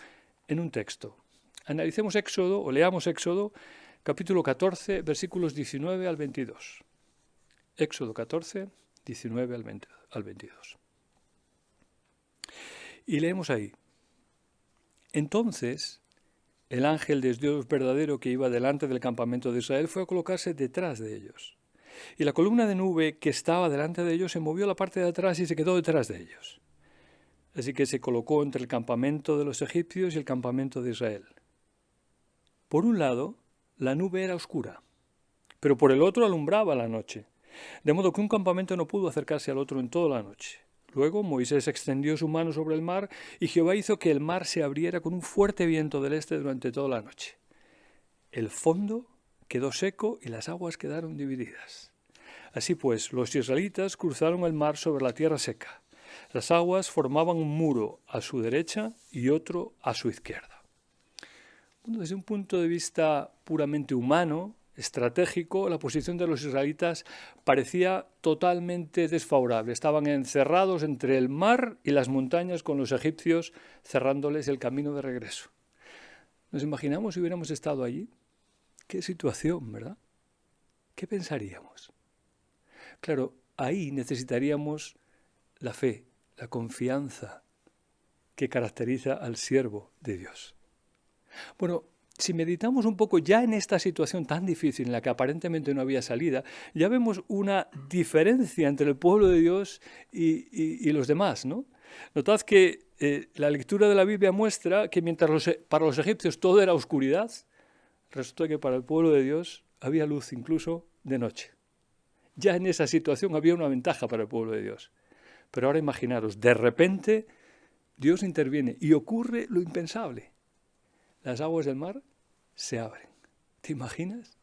en un texto. Analicemos Éxodo, o leamos Éxodo, capítulo 14, versículos 19 al 22. Éxodo 14, 19 al 22. Y leemos ahí. Entonces, el ángel de Dios verdadero que iba delante del campamento de Israel fue a colocarse detrás de ellos. Y la columna de nube que estaba delante de ellos se movió a la parte de atrás y se quedó detrás de ellos. Así que se colocó entre el campamento de los egipcios y el campamento de Israel. Por un lado, la nube era oscura, pero por el otro alumbraba la noche, de modo que un campamento no pudo acercarse al otro en toda la noche. Luego Moisés extendió su mano sobre el mar y Jehová hizo que el mar se abriera con un fuerte viento del este durante toda la noche. El fondo quedó seco y las aguas quedaron divididas. Así pues, los israelitas cruzaron el mar sobre la tierra seca. Las aguas formaban un muro a su derecha y otro a su izquierda. Bueno, desde un punto de vista puramente humano, estratégico, la posición de los israelitas parecía totalmente desfavorable. Estaban encerrados entre el mar y las montañas con los egipcios cerrándoles el camino de regreso. ¿Nos imaginamos si hubiéramos estado allí? Qué situación, ¿verdad? ¿Qué pensaríamos? Claro, ahí necesitaríamos la fe, la confianza que caracteriza al siervo de Dios. Bueno, si meditamos un poco ya en esta situación tan difícil en la que aparentemente no había salida, ya vemos una diferencia entre el pueblo de Dios y los demás, ¿no? Notad que la lectura de la Biblia muestra que mientras para los egipcios todo era oscuridad, resulta que para el pueblo de Dios había luz incluso de noche. Ya en esa situación había una ventaja para el pueblo de Dios. Pero ahora imaginaros, de repente Dios interviene y ocurre lo impensable. Las aguas del mar se abren. ¿Te imaginas?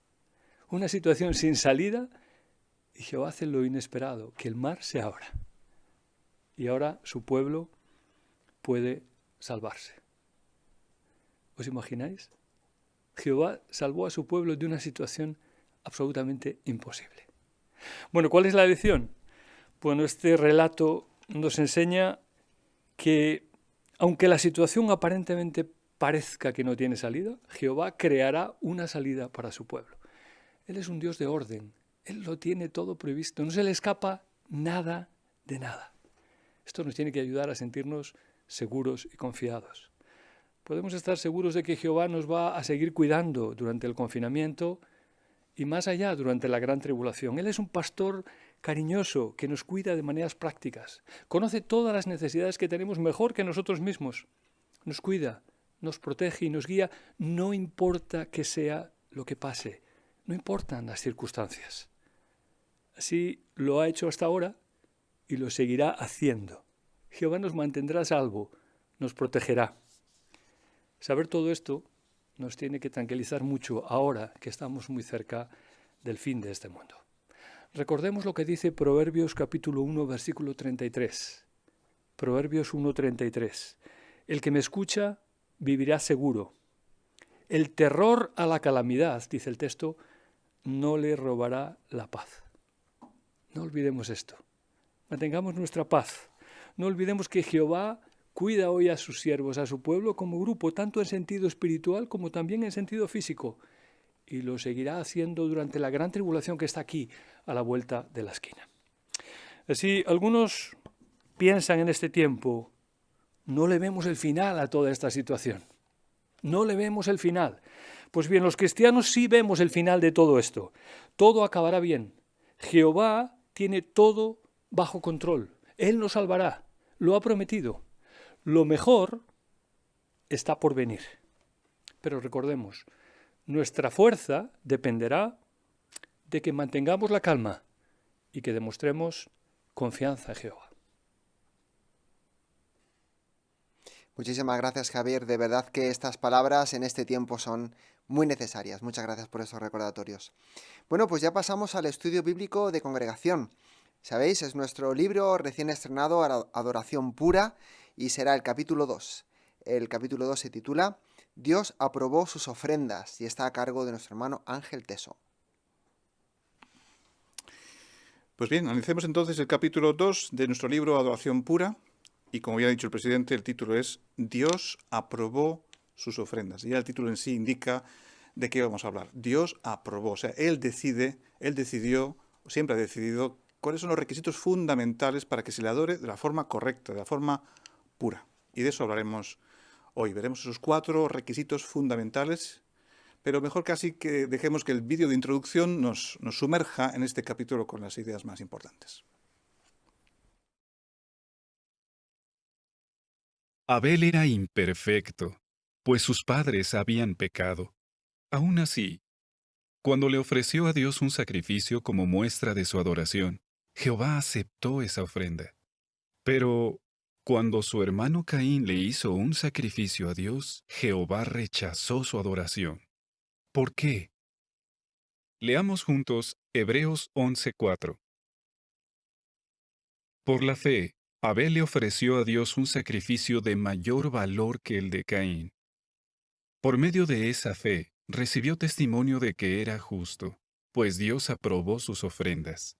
Una situación sin salida y Jehová hace lo inesperado, que el mar se abra. Y ahora su pueblo puede salvarse. ¿Os imagináis? Jehová salvó a su pueblo de una situación absolutamente imposible. Bueno, ¿cuál es la lección? Bueno, este relato nos enseña que, aunque la situación aparentemente parezca que no tiene salida, Jehová creará una salida para su pueblo. Él es un Dios de orden. Él lo tiene todo previsto. No se le escapa nada de nada. Esto nos tiene que ayudar a sentirnos seguros y confiados. Podemos estar seguros de que Jehová nos va a seguir cuidando durante el confinamiento y más allá durante la gran tribulación. Él es un pastor cariñoso que nos cuida de maneras prácticas. Conoce todas las necesidades que tenemos mejor que nosotros mismos. Nos cuida, nos protege y nos guía, no importa que sea lo que pase, no importan las circunstancias. Así lo ha hecho hasta ahora y lo seguirá haciendo. Jehová nos mantendrá a salvo, nos protegerá. Saber todo esto nos tiene que tranquilizar mucho ahora que estamos muy cerca del fin de este mundo. Recordemos lo que dice Proverbios capítulo 1, versículo 33. Proverbios 1:33. El que me escucha vivirá seguro. El terror a la calamidad, dice el texto, no le robará la paz. No olvidemos esto. Mantengamos nuestra paz. No olvidemos que Jehová cuida hoy a sus siervos, a su pueblo como grupo, tanto en sentido espiritual como también en sentido físico. Y lo seguirá haciendo durante la gran tribulación que está aquí, a la vuelta de la esquina. Así, algunos piensan en este tiempo, no le vemos el final a toda esta situación. No le vemos el final. Pues bien, los cristianos sí vemos el final de todo esto. Todo acabará bien. Jehová tiene todo bajo control. Él nos salvará. Lo ha prometido. Lo mejor está por venir. Pero recordemos, nuestra fuerza dependerá de que mantengamos la calma y que demostremos confianza en Jehová. Muchísimas gracias, Javier. De verdad que estas palabras en este tiempo son muy necesarias. Muchas gracias por esos recordatorios. Bueno, pues ya pasamos al estudio bíblico de congregación. Sabéis, es nuestro libro recién estrenado, Adoración Pura, y será el capítulo 2. El capítulo 2 se titula Dios aprobó sus ofrendas y está a cargo de nuestro hermano Ángel Teso. Pues bien, analicemos entonces el capítulo 2 de nuestro libro Adoración Pura. Y como ya ha dicho el presidente, el título es Dios aprobó sus ofrendas. Y ya el título en sí indica de qué vamos a hablar. Dios aprobó, o sea, Él decidió, siempre ha decidido cuáles son los requisitos fundamentales para que se le adore de la forma correcta, de la forma pura. Y de eso hablaremos hoy. Veremos esos 4 requisitos fundamentales, pero mejor casi que dejemos que el vídeo de introducción nos sumerja en este capítulo con las ideas más importantes. Abel era imperfecto, pues sus padres habían pecado. Aún así, cuando le ofreció a Dios un sacrificio como muestra de su adoración, Jehová aceptó esa ofrenda. Pero cuando su hermano Caín le hizo un sacrificio a Dios, Jehová rechazó su adoración. ¿Por qué? Leamos juntos Hebreos 11:4. Por la fe, Abel le ofreció a Dios un sacrificio de mayor valor que el de Caín. Por medio de esa fe, recibió testimonio de que era justo, pues Dios aprobó sus ofrendas.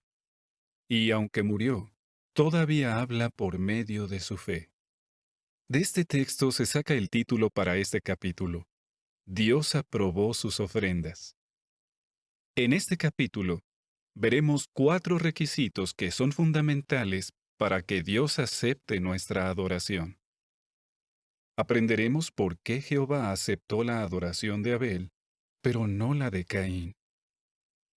Y aunque murió, todavía habla por medio de su fe. De este texto se saca el título para este capítulo. Dios aprobó sus ofrendas. En este capítulo, veremos 4 requisitos que son fundamentales para que Dios acepte nuestra adoración. Aprenderemos por qué Jehová aceptó la adoración de Abel, pero no la de Caín.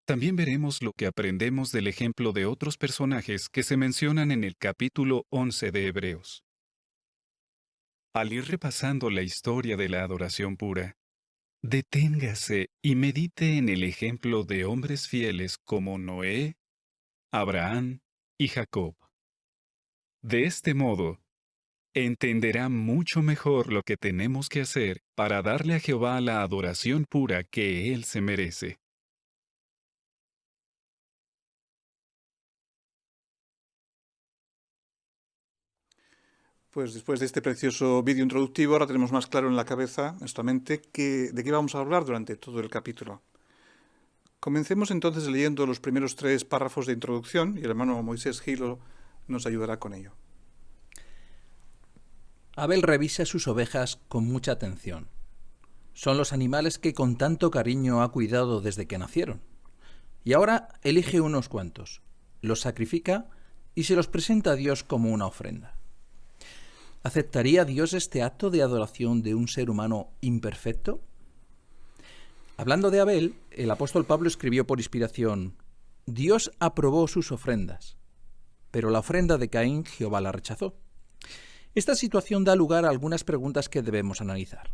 También veremos lo que aprendemos del ejemplo de otros personajes que se mencionan en el capítulo 11 de Hebreos. Al ir repasando la historia de la adoración pura, deténgase y medite en el ejemplo de hombres fieles como Noé, Abraham y Jacob. De este modo, entenderá mucho mejor lo que tenemos que hacer para darle a Jehová la adoración pura que Él se merece. Pues después de este precioso vídeo introductivo, ahora tenemos más claro en la cabeza, en nuestra mente, de qué vamos a hablar durante todo el capítulo. Comencemos entonces leyendo los primeros 3 párrafos de introducción y el hermano Moisés Gilo nos ayudará con ello. Abel revisa sus ovejas con mucha atención. Son los animales que con tanto cariño ha cuidado desde que nacieron. Y ahora elige unos cuantos, los sacrifica y se los presenta a Dios como una ofrenda. ¿Aceptaría Dios este acto de adoración de un ser humano imperfecto? Hablando de Abel, el apóstol Pablo escribió por inspiración: Dios aprobó sus ofrendas, pero la ofrenda de Caín Jehová la rechazó. Esta situación da lugar a algunas preguntas que debemos analizar.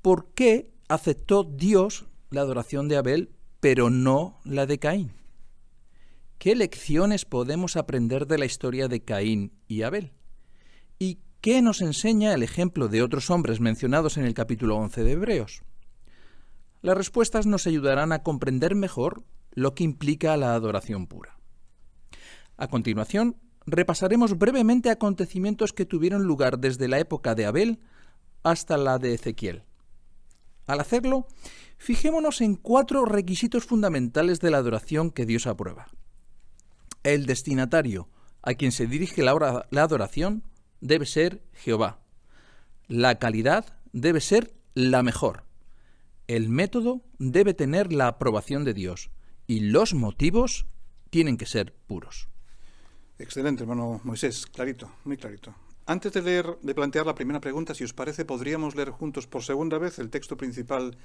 ¿Por qué aceptó Dios la adoración de Abel, pero no la de Caín? ¿Qué lecciones podemos aprender de la historia de Caín y Abel? ¿Y qué nos enseña el ejemplo de otros hombres mencionados en el capítulo 11 de Hebreos? Las respuestas nos ayudarán a comprender mejor lo que implica la adoración pura. A continuación, repasaremos brevemente acontecimientos que tuvieron lugar desde la época de Abel hasta la de Ezequiel. Al hacerlo, fijémonos en 4 requisitos fundamentales de la adoración que Dios aprueba. El destinatario a quien se dirige la adoración debe ser Jehová. La calidad debe ser la mejor. El método debe tener la aprobación de Dios y los motivos tienen que ser puros. Excelente, hermano Moisés, clarito, muy clarito. Antes de plantear la primera pregunta, si os parece, podríamos leer juntos por segunda vez el texto principal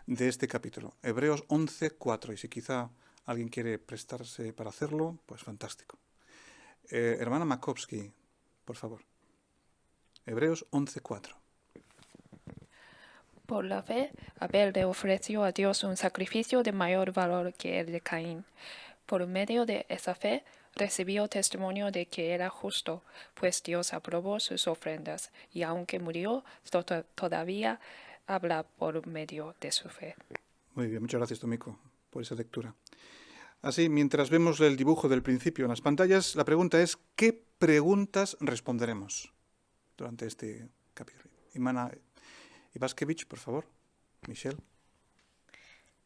de este capítulo, Hebreos 11:4, y si quizá alguien quiere prestarse para hacerlo, pues fantástico. Hermana Makowski, por favor. Hebreos 11:4. Por la fe, Abel le ofreció a Dios un sacrificio de mayor valor que el de Caín. Por medio de esa fe, recibió testimonio de que era justo, pues Dios aprobó sus ofrendas, y aunque murió, todavía habla por medio de su fe. Muy bien, muchas gracias, Tomiko, por esa lectura. Así, mientras vemos el dibujo del principio en las pantallas, la pregunta es, ¿qué preguntas responderemos durante este capítulo? Hermana Ivaskevich, por favor. Michelle.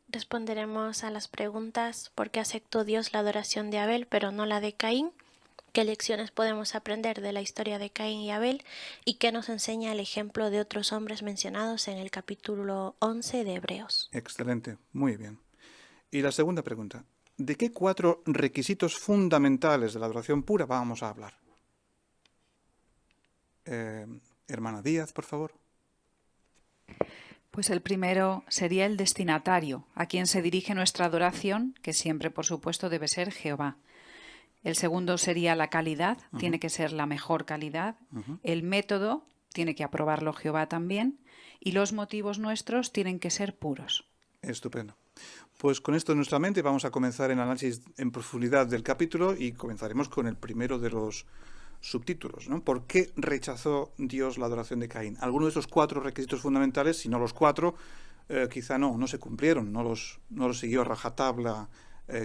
Responderemos a las preguntas: ¿por qué aceptó Dios la adoración de Abel pero no la de Caín? ¿Qué lecciones podemos aprender de la historia de Caín y Abel? ¿Y qué nos enseña el ejemplo de otros hombres mencionados en el capítulo 11 de Hebreos? Excelente, muy bien. Y la segunda pregunta, ¿de qué 4 requisitos fundamentales de la adoración pura vamos a hablar? Hermana Díaz, por favor. Pues el primero sería el destinatario, a quien se dirige nuestra adoración, que siempre, por supuesto, debe ser Jehová. El segundo sería la calidad, tiene que ser la mejor calidad. El método, tiene que aprobarlo Jehová también. Y los motivos nuestros tienen que ser puros. Estupendo. Pues con esto en nuestra mente vamos a comenzar el análisis en profundidad del capítulo y comenzaremos con el primero de los subtítulos, ¿no? ¿Por qué rechazó Dios la adoración de Caín? Algunos de esos 4 requisitos fundamentales, si no los 4, quizá no se cumplieron, no los siguió a rajatabla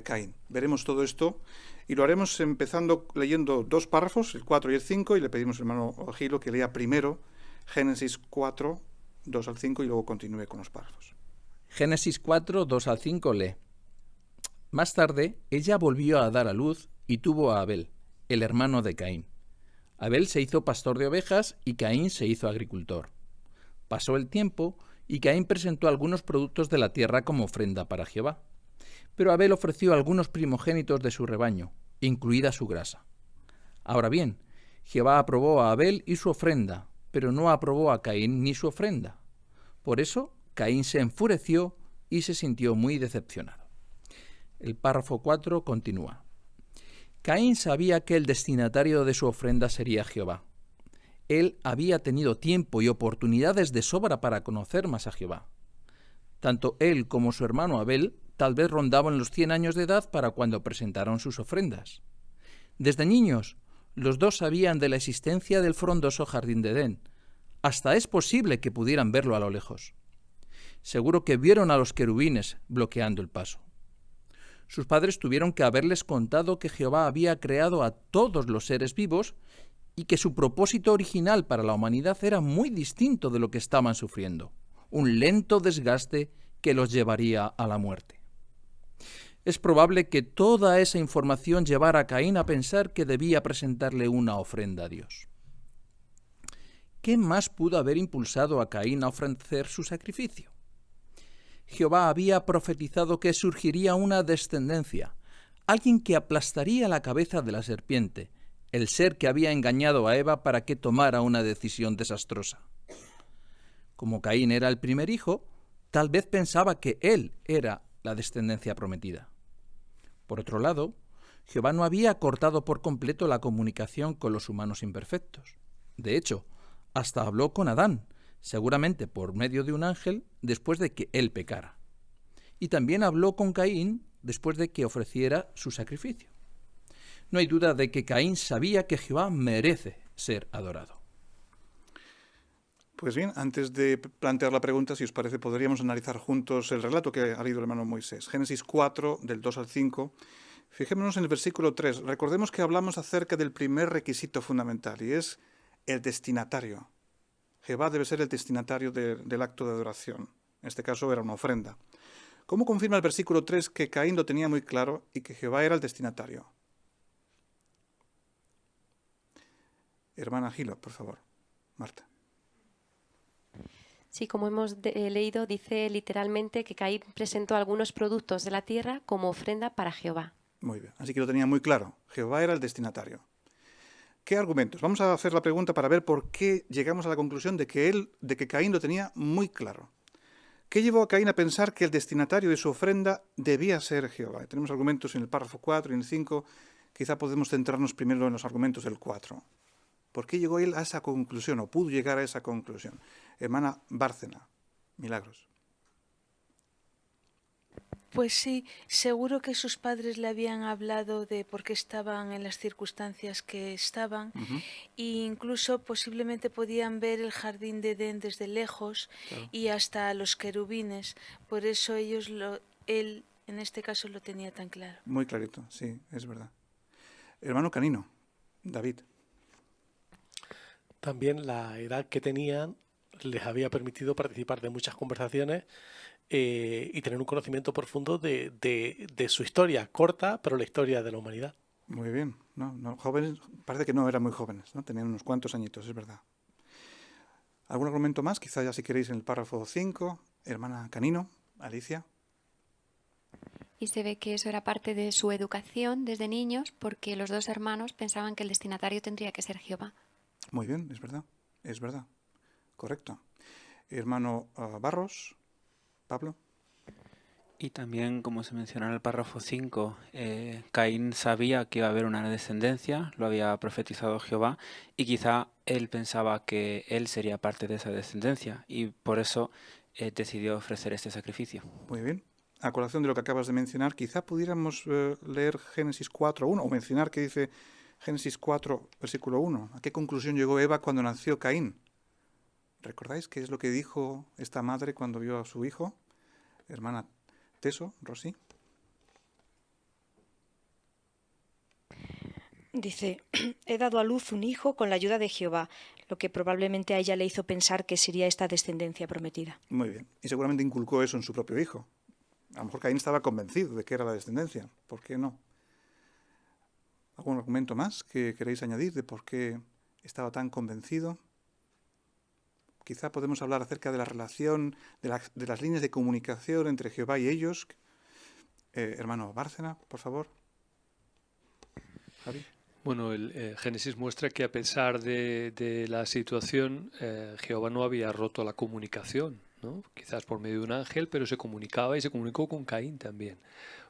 Caín. Veremos todo esto y lo haremos empezando leyendo 2 párrafos, el 4 y el 5, y le pedimos al hermano Gilo que lea primero Génesis 4, 2 al 5 y luego continúe con los párrafos. Génesis 4, 2 al 5 lee. Más tarde, ella volvió a dar a luz y tuvo a Abel, el hermano de Caín. Abel se hizo pastor de ovejas y Caín se hizo agricultor. Pasó el tiempo y Caín presentó algunos productos de la tierra como ofrenda para Jehová. Pero Abel ofreció algunos primogénitos de su rebaño, incluida su grasa. Ahora bien, Jehová aprobó a Abel y su ofrenda, pero no aprobó a Caín ni su ofrenda. Por eso Caín se enfureció y se sintió muy decepcionado. El párrafo 4 continúa. Caín sabía que el destinatario de su ofrenda sería Jehová. Él había tenido tiempo y oportunidades de sobra para conocer más a Jehová. Tanto él como su hermano Abel tal vez rondaban los 100 años de edad para cuando presentaron sus ofrendas. Desde niños, los dos sabían de la existencia del frondoso jardín de Edén. Hasta es posible que pudieran verlo a lo lejos. Seguro que vieron a los querubines bloqueando el paso. Sus padres tuvieron que haberles contado que Jehová había creado a todos los seres vivos y que su propósito original para la humanidad era muy distinto de lo que estaban sufriendo, un lento desgaste que los llevaría a la muerte. Es probable que toda esa información llevara a Caín a pensar que debía presentarle una ofrenda a Dios. ¿Qué más pudo haber impulsado a Caín a ofrecer su sacrificio? Jehová había profetizado que surgiría una descendencia, alguien que aplastaría la cabeza de la serpiente, el ser que había engañado a Eva para que tomara una decisión desastrosa. Como Caín era el primer hijo, tal vez pensaba que él era la descendencia prometida. Por otro lado, Jehová no había cortado por completo la comunicación con los humanos imperfectos. De hecho, hasta habló con Adán, seguramente por medio de un ángel, después de que él pecara. Y también habló con Caín después de que ofreciera su sacrificio. No hay duda de que Caín sabía que Jehová merece ser adorado. Pues bien, antes de plantear la pregunta, si os parece, podríamos analizar juntos el relato que ha leído el hermano Moisés. Génesis 4, del 2 al 5. Fijémonos en el versículo 3. Recordemos que hablamos acerca del primer requisito fundamental, y es el destinatario. Jehová debe ser el destinatario del acto de adoración. En este caso era una ofrenda. ¿Cómo confirma el versículo 3 que Caín lo tenía muy claro y que Jehová era el destinatario? Hermana Gilo, por favor. Marta. Sí, como hemos leído, dice literalmente que Caín presentó algunos productos de la tierra como ofrenda para Jehová. Muy bien, así que lo tenía muy claro. Jehová era el destinatario. ¿Qué argumentos? Vamos a hacer la pregunta para ver por qué llegamos a la conclusión de que Caín lo tenía muy claro. ¿Qué llevó a Caín a pensar que el destinatario de su ofrenda debía ser Jehová? Tenemos argumentos en el párrafo 4 y en el 5. Quizá podemos centrarnos primero en los argumentos del 4. ¿Por qué llegó él a esa conclusión o pudo llegar a esa conclusión? Hermana Bárcena, Milagros. Pues sí, seguro que sus padres le habían hablado de por qué estaban en las circunstancias que estaban, e incluso posiblemente podían ver el jardín de Edén desde lejos, claro, y hasta los querubines. Por eso él en este caso lo tenía tan claro. Muy clarito, sí, es verdad. Hermano Canino, David. También la edad que tenían les había permitido participar de muchas conversaciones y tener un conocimiento profundo de su historia, corta, pero la historia de la humanidad. Muy bien. No, jóvenes, parece que no eran muy jóvenes, ¿no? Tenían unos cuantos añitos, es verdad. ¿Algún argumento más? Quizá ya si queréis en el párrafo 5. Hermana Canino, Alicia. Y se ve que eso era parte de su educación desde niños, porque los dos hermanos pensaban que el destinatario tendría que ser Jehová. Muy bien, es verdad. Correcto. Hermano Barros, Pablo. Y también, como se menciona en el párrafo 5, Caín sabía que iba a haber una descendencia, lo había profetizado Jehová, y quizá él pensaba que él sería parte de esa descendencia, y por eso decidió ofrecer este sacrificio. Muy bien. A colación de lo que acabas de mencionar, quizá pudiéramos leer Génesis 4:1, o mencionar que dice Génesis 4, versículo 1. ¿A qué conclusión llegó Eva cuando nació Caín? ¿Recordáis qué es lo que dijo esta madre cuando vio a su hijo? Hermana Teso, Rosy. Dice, he dado a luz un hijo con la ayuda de Jehová, lo que probablemente a ella le hizo pensar que sería esta descendencia prometida. Muy bien. Y seguramente inculcó eso en su propio hijo. A lo mejor Caín estaba convencido de que era la descendencia. ¿Por qué no? ¿Algún argumento más que queréis añadir de por qué estaba tan convencido? Quizá podemos hablar acerca de la relación, de las líneas de comunicación entre Jehová y ellos. Hermano Bárcena, por favor. Javi. Bueno, el Génesis muestra que a pesar de la situación, Jehová no había roto la comunicación, ¿no? Quizás por medio de un ángel, pero se comunicaba y se comunicó con Caín también.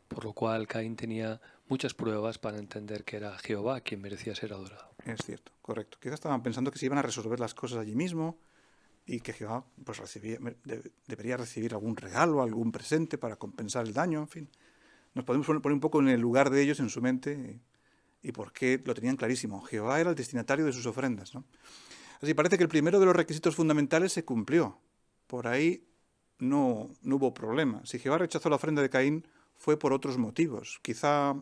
Por lo cual Caín tenía muchas pruebas para entender que era Jehová quien merecía ser adorado. Es cierto, correcto. Quizás estaban pensando que se iban a resolver las cosas allí mismo y que Jehová pues, debería recibir algún regalo, algún presente para compensar el daño, en fin. Nos podemos poner un poco en el lugar de ellos, en su mente, y por qué lo tenían clarísimo. Jehová era el destinatario de sus ofrendas, ¿no? Así parece que el primero de los requisitos fundamentales se cumplió. Por ahí no hubo problema. Si Jehová rechazó la ofrenda de Caín, fue por otros motivos. Quizá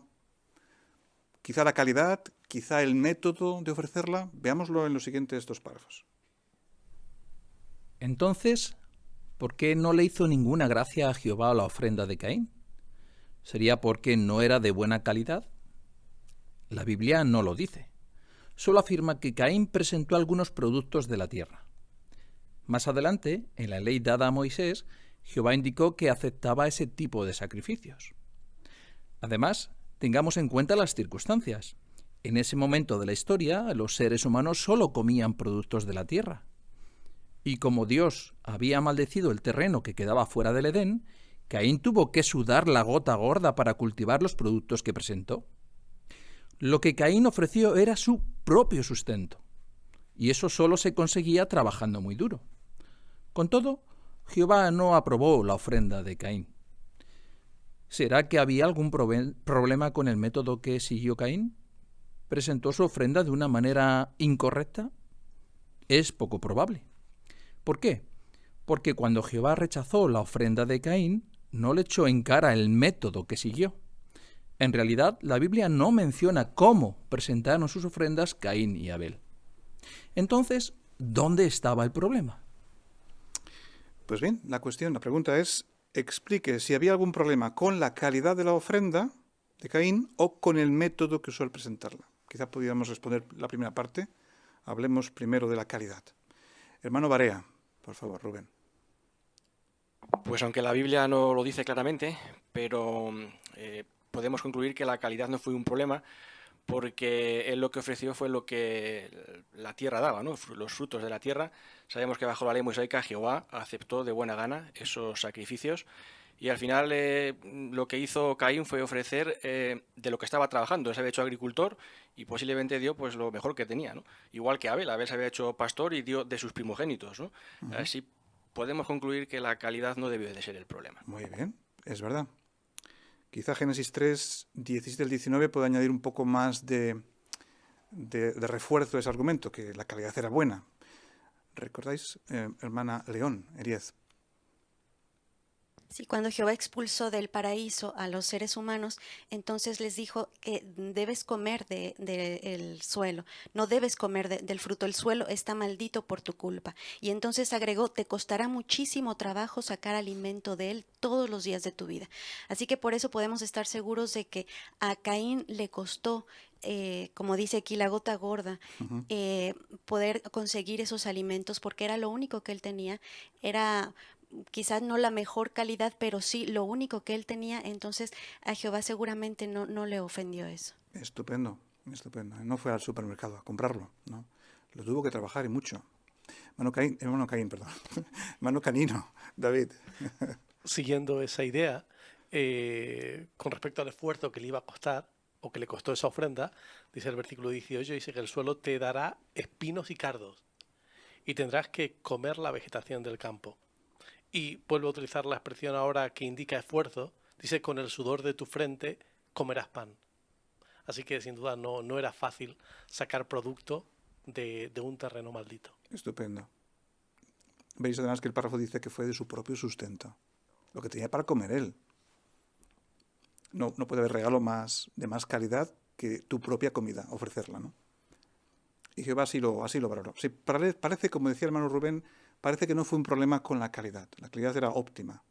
la calidad, quizá el método de ofrecerla. Veámoslo en los siguientes dos párrafos. Entonces, ¿por qué no le hizo ninguna gracia a Jehová la ofrenda de Caín? ¿Sería porque no era de buena calidad? La Biblia no lo dice. Solo afirma que Caín presentó algunos productos de la tierra. Más adelante, en la ley dada a Moisés, Jehová indicó que aceptaba ese tipo de sacrificios. Además, tengamos en cuenta las circunstancias. En ese momento de la historia, los seres humanos solo comían productos de la tierra. Y como Dios había maldecido el terreno que quedaba fuera del Edén, Caín tuvo que sudar la gota gorda para cultivar los productos que presentó. Lo que Caín ofreció era su propio sustento, y eso solo se conseguía trabajando muy duro. Con todo, Jehová no aprobó la ofrenda de Caín. ¿Será que había algún problema con el método que siguió Caín? ¿Presentó su ofrenda de una manera incorrecta? Es poco probable. ¿Por qué? Porque cuando Jehová rechazó la ofrenda de Caín, no le echó en cara el método que siguió. En realidad, la Biblia no menciona cómo presentaron sus ofrendas Caín y Abel. Entonces, ¿dónde estaba el problema? Pues bien, la pregunta es, explique si había algún problema con la calidad de la ofrenda de Caín o con el método que usó al presentarla. Quizá pudiéramos responder la primera parte Hablemos primero de la calidad. Hermano Barea, por favor, Rubén. Pues aunque la Biblia no lo dice claramente, pero podemos concluir que la calidad no fue un problema, porque él lo que ofreció fue lo que la tierra daba, ¿no? Los frutos de la tierra. Sabemos que bajo la ley mosaica Jehová aceptó de buena gana esos sacrificios, y al final lo que hizo Caín fue ofrecer de lo que estaba trabajando. Él se había hecho agricultor y posiblemente dio pues lo mejor que tenía, ¿no? Igual que Abel. Abel se había hecho pastor y dio de sus primogénitos, ¿no? Así podemos concluir que la calidad no debió de ser el problema. Muy bien, es verdad. Quizá Génesis 3, 17 al 19 puede añadir un poco más de refuerzo a ese argumento, que la calidad era buena. ¿Recordáis, hermana León, Eriez? Sí, cuando Jehová expulsó del paraíso a los seres humanos, entonces les dijo que debes comer del suelo, no debes comer del fruto, el suelo está maldito por tu culpa. Y entonces agregó, te costará muchísimo trabajo sacar alimento de él todos los días de tu vida. Así que por eso podemos estar seguros de que a Caín le costó, como dice aquí, la gota gorda, poder conseguir esos alimentos, porque era lo único que él tenía, era quizás no la mejor calidad, pero sí lo único que él tenía. Entonces a Jehová seguramente no le ofendió eso. Estupendo, estupendo. No fue al supermercado a comprarlo, ¿no? Lo tuvo que trabajar y mucho. Hermano Canino, David. Siguiendo esa idea, con respecto al esfuerzo que le iba a costar, o que le costó esa ofrenda, dice el versículo 18, dice que el suelo te dará espinos y cardos, y tendrás que comer la vegetación del campo. Y vuelvo a utilizar la expresión ahora que indica esfuerzo, dice, con el sudor de tu frente comerás pan. Así que sin duda no era fácil sacar producto de un terreno maldito. Estupendo. Veis además que el párrafo dice que fue de su propio sustento, lo que tenía para comer él. No puede haber regalo de más calidad que tu propia comida, ofrecerla, ¿no? Y Jehová así lo valoró. Sí, parece, como decía el hermano Rubén, parece que no fue un problema con la calidad. La calidad era óptima.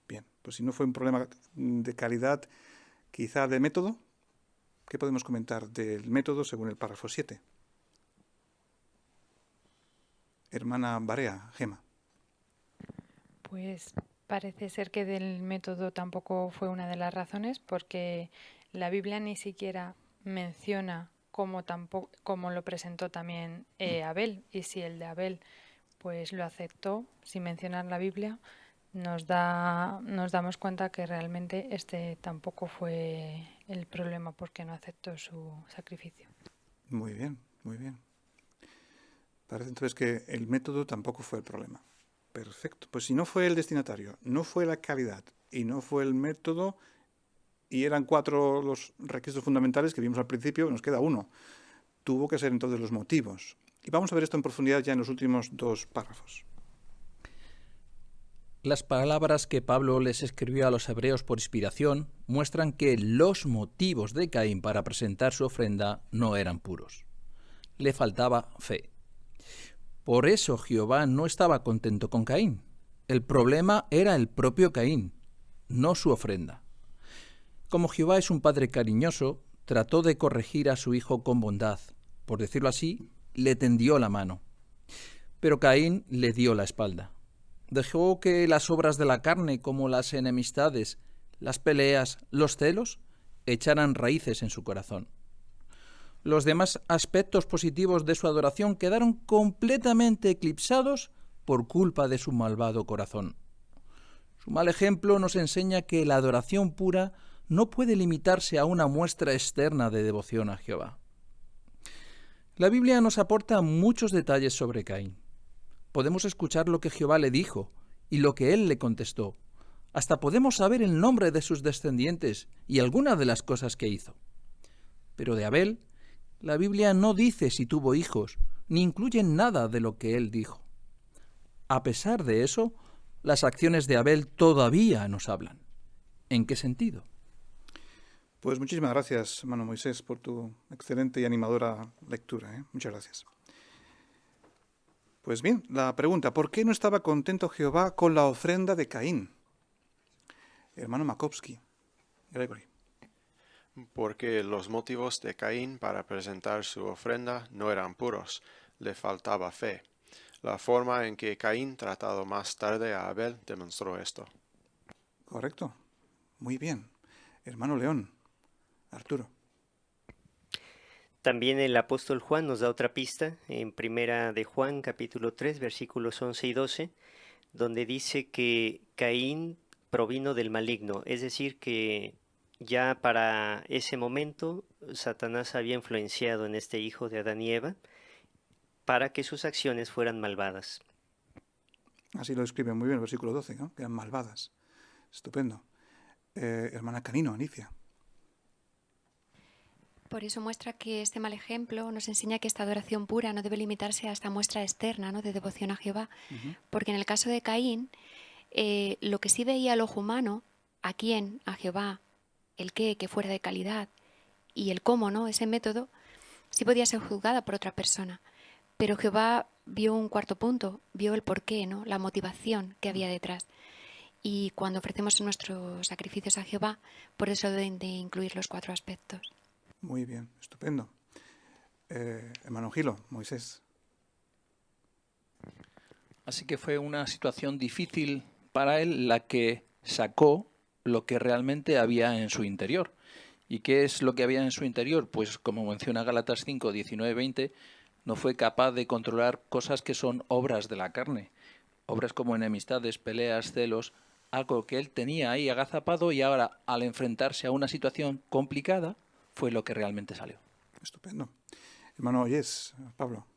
Bien, pues si no fue un problema de calidad, quizá de método, ¿qué podemos comentar del método según el párrafo 7? Hermana Barea, Gema. Pues parece ser que del método tampoco fue una de las razones, porque la Biblia ni siquiera menciona cómo lo presentó también Abel. Y si el de Abel pues lo aceptó sin mencionar la Biblia, nos damos cuenta que realmente este tampoco fue el problema, porque no aceptó su sacrificio. Muy bien, muy bien. Parece entonces que el método tampoco fue el problema. Perfecto. Pues si no fue el destinatario, no fue la calidad y no fue el método, y eran 4 los requisitos fundamentales que vimos al principio, nos queda uno. Tuvo que ser entonces los motivos. Y vamos a ver esto en profundidad ya en los últimos 2 párrafos. Las palabras que Pablo les escribió a los hebreos por inspiración muestran que los motivos de Caín para presentar su ofrenda no eran puros. Le faltaba fe. Por eso Jehová no estaba contento con Caín. El problema era el propio Caín, no su ofrenda. Como Jehová es un padre cariñoso, trató de corregir a su hijo con bondad. Por decirlo así, le tendió la mano. Pero Caín le dio la espalda. Dejó que las obras de la carne, como las enemistades, las peleas, los celos, echaran raíces en su corazón. Los demás aspectos positivos de su adoración quedaron completamente eclipsados por culpa de su malvado corazón. Su mal ejemplo nos enseña que la adoración pura no puede limitarse a una muestra externa de devoción a Jehová. La Biblia nos aporta muchos detalles sobre Caín. Podemos escuchar lo que Jehová le dijo y lo que él le contestó. Hasta podemos saber el nombre de sus descendientes y algunas de las cosas que hizo. Pero de Abel, la Biblia no dice si tuvo hijos, ni incluye nada de lo que él dijo. A pesar de eso, las acciones de Abel todavía nos hablan. ¿En qué sentido? Pues muchísimas gracias, hermano Moisés, por tu excelente y animadora lectura. Muchas gracias. Pues bien, la pregunta, ¿por qué no estaba contento Jehová con la ofrenda de Caín? Hermano Makovsky, Gregory. Porque los motivos de Caín para presentar su ofrenda no eran puros, le faltaba fe. La forma en que Caín, tratado más tarde a Abel, demostró esto. Correcto. Muy bien. Hermano León, Arturo. También el apóstol Juan nos da otra pista en Primera de Juan, capítulo 3, versículos 11 y 12, donde dice que Caín provino del maligno, es decir, que ya para ese momento Satanás había influenciado en este hijo de Adán y Eva para que sus acciones fueran malvadas. Así lo describe muy bien el versículo 12, ¿no? Que eran malvadas. Estupendo. Hermana Canino, Anicia. Por eso muestra que este mal ejemplo nos enseña que esta adoración pura no debe limitarse a esta muestra externa, ¿no?, de devoción a Jehová. Porque en el caso de Caín, lo que sí veía el ojo humano, a quién, a Jehová, el qué, que fuera de calidad, y el cómo, ¿no?, ese método, sí podía ser juzgada por otra persona. Pero Jehová vio un cuarto punto, vio el porqué, ¿no?, la motivación que había detrás. Y cuando ofrecemos nuestros sacrificios a Jehová, por eso deben de incluir los 4 aspectos. Muy bien, estupendo. Hermano Gilo, Moisés. Así que fue una situación difícil para él la que sacó lo que realmente había en su interior. ¿Y qué es lo que había en su interior? Pues como menciona Gálatas 5, 19, 20, no fue capaz de controlar cosas que son obras de la carne. Obras como enemistades, peleas, celos, algo que él tenía ahí agazapado y ahora al enfrentarse a una situación complicada fue lo que realmente salió. Estupendo. Hermano Oyes, Pablo.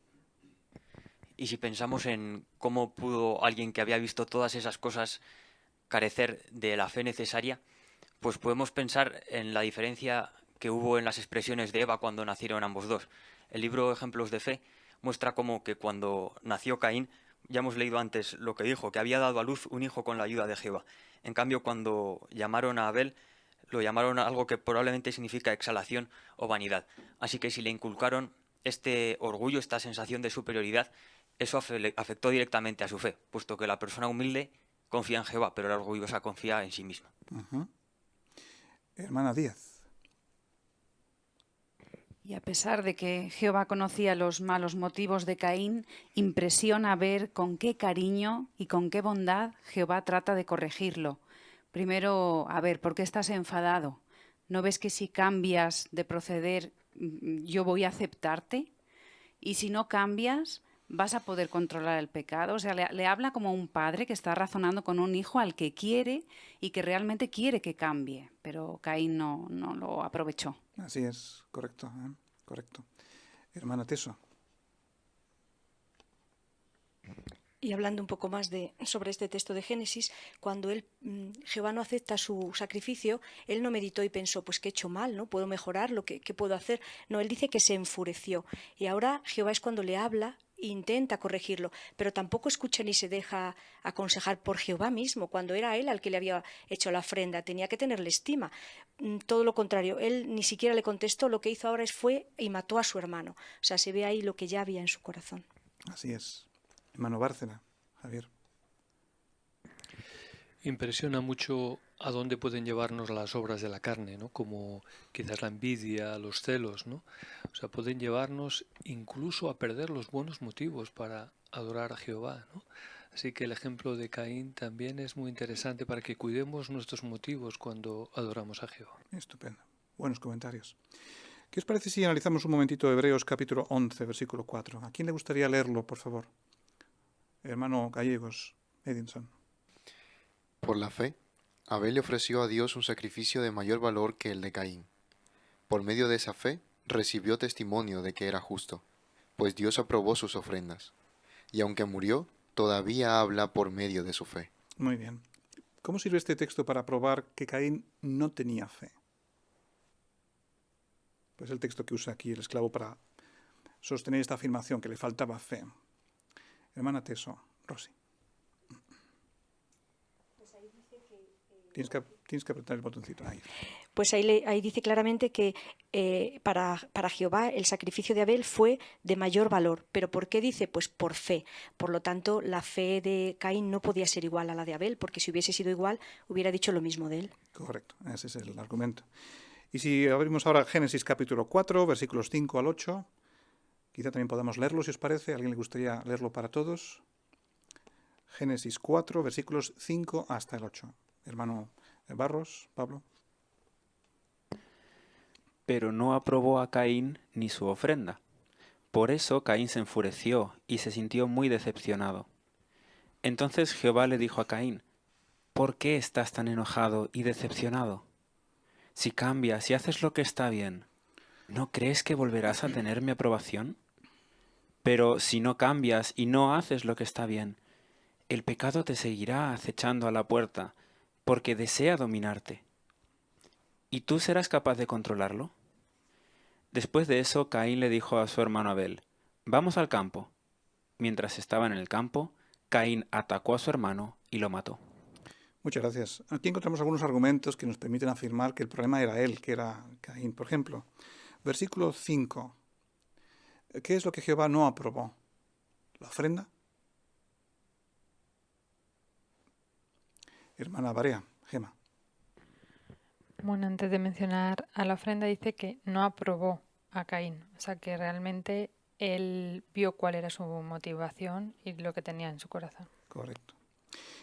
Y si pensamos en cómo pudo alguien que había visto todas esas cosas carecer de la fe necesaria, pues podemos pensar en la diferencia que hubo en las expresiones de Eva cuando nacieron ambos dos. El libro Ejemplos de Fe muestra cómo que cuando nació Caín, ya hemos leído antes lo que dijo, que había dado a luz un hijo con la ayuda de Jehová. En cambio, cuando llamaron a Abel, lo llamaron algo que probablemente significa exhalación o vanidad. Así que si le inculcaron este orgullo, esta sensación de superioridad, eso afectó directamente a su fe, puesto que la persona humilde confía en Jehová, pero la orgullosa confía en sí misma. Hermana Díaz. Y a pesar de que Jehová conocía los malos motivos de Caín, impresiona ver con qué cariño y con qué bondad Jehová trata de corregirlo. Primero, a ver, ¿por qué estás enfadado? ¿No ves que si cambias de proceder yo voy a aceptarte? Y si no cambias, vas a poder controlar el pecado. O sea, le habla como un padre que está razonando con un hijo al que quiere y que realmente quiere que cambie. Pero Caín no lo aprovechó. Así es, correcto, correcto. Hermana Teso. Y hablando un poco más sobre este texto de Génesis, cuando Jehová no acepta su sacrificio, él no meditó y pensó, pues qué he hecho mal, ¿no? ¿Puedo mejorarlo? ¿Qué puedo hacer? No, él dice que se enfureció. Y ahora Jehová es cuando le habla e intenta corregirlo, pero tampoco escucha ni se deja aconsejar por Jehová mismo, cuando era él al que le había hecho la ofrenda, tenía que tenerle estima. Todo lo contrario, él ni siquiera le contestó, lo que hizo ahora fue y mató a su hermano. O sea, se ve ahí lo que ya había en su corazón. Así es. Hermano Bárcena, Javier. Impresiona mucho a dónde pueden llevarnos las obras de la carne, ¿no? Como quizás la envidia, los celos, ¿no? O sea, pueden llevarnos incluso a perder los buenos motivos para adorar a Jehová, ¿no? Así que el ejemplo de Caín también es muy interesante para que cuidemos nuestros motivos cuando adoramos a Jehová. Estupendo. Buenos comentarios. ¿Qué os parece si analizamos un momentito Hebreos capítulo 11, versículo 4? ¿A quién le gustaría leerlo, por favor? Hermano Gallegos, Edinson. Por la fe, Abel le ofreció a Dios un sacrificio de mayor valor que el de Caín. Por medio de esa fe, recibió testimonio de que era justo, pues Dios aprobó sus ofrendas. Y aunque murió, todavía habla por medio de su fe. Muy bien. ¿Cómo sirve este texto para probar que Caín no tenía fe? Pues el texto que usa aquí el esclavo para sostener esta afirmación, que le faltaba fe. Hermana Teso, Rosy. Tienes que apretar el botoncito ahí. Pues ahí dice claramente que para Jehová el sacrificio de Abel fue de mayor valor. ¿Pero por qué dice? Pues por fe. Por lo tanto, la fe de Caín no podía ser igual a la de Abel, porque si hubiese sido igual, hubiera dicho lo mismo de él. Correcto, ese es el argumento. Y si abrimos ahora Génesis capítulo 4, versículos 5 al 8, quizá también podamos leerlo, si os parece. ¿A alguien le gustaría leerlo para todos? Génesis 4, versículos 5 hasta el 8. Hermano Barros, Pablo. Pero no aprobó a Caín ni su ofrenda. Por eso Caín se enfureció y se sintió muy decepcionado. Entonces Jehová le dijo a Caín: ¿por qué estás tan enojado y decepcionado? Si cambias y haces lo que está bien, ¿no crees que volverás a tener mi aprobación? Pero si no cambias y no haces lo que está bien, el pecado te seguirá acechando a la puerta, porque desea dominarte. ¿Y tú serás capaz de controlarlo? Después de eso, Caín le dijo a su hermano Abel: vamos al campo. Mientras estaban en el campo, Caín atacó a su hermano y lo mató. Muchas gracias. Aquí encontramos algunos argumentos que nos permiten afirmar que el problema era él, que era Caín. Por ejemplo, versículo 5. ¿Qué es lo que Jehová no aprobó? ¿La ofrenda? Hermana Barea, Gema. Bueno, antes de mencionar a la ofrenda dice que no aprobó a Caín, o sea que realmente él vio cuál era su motivación y lo que tenía en su corazón. Correcto.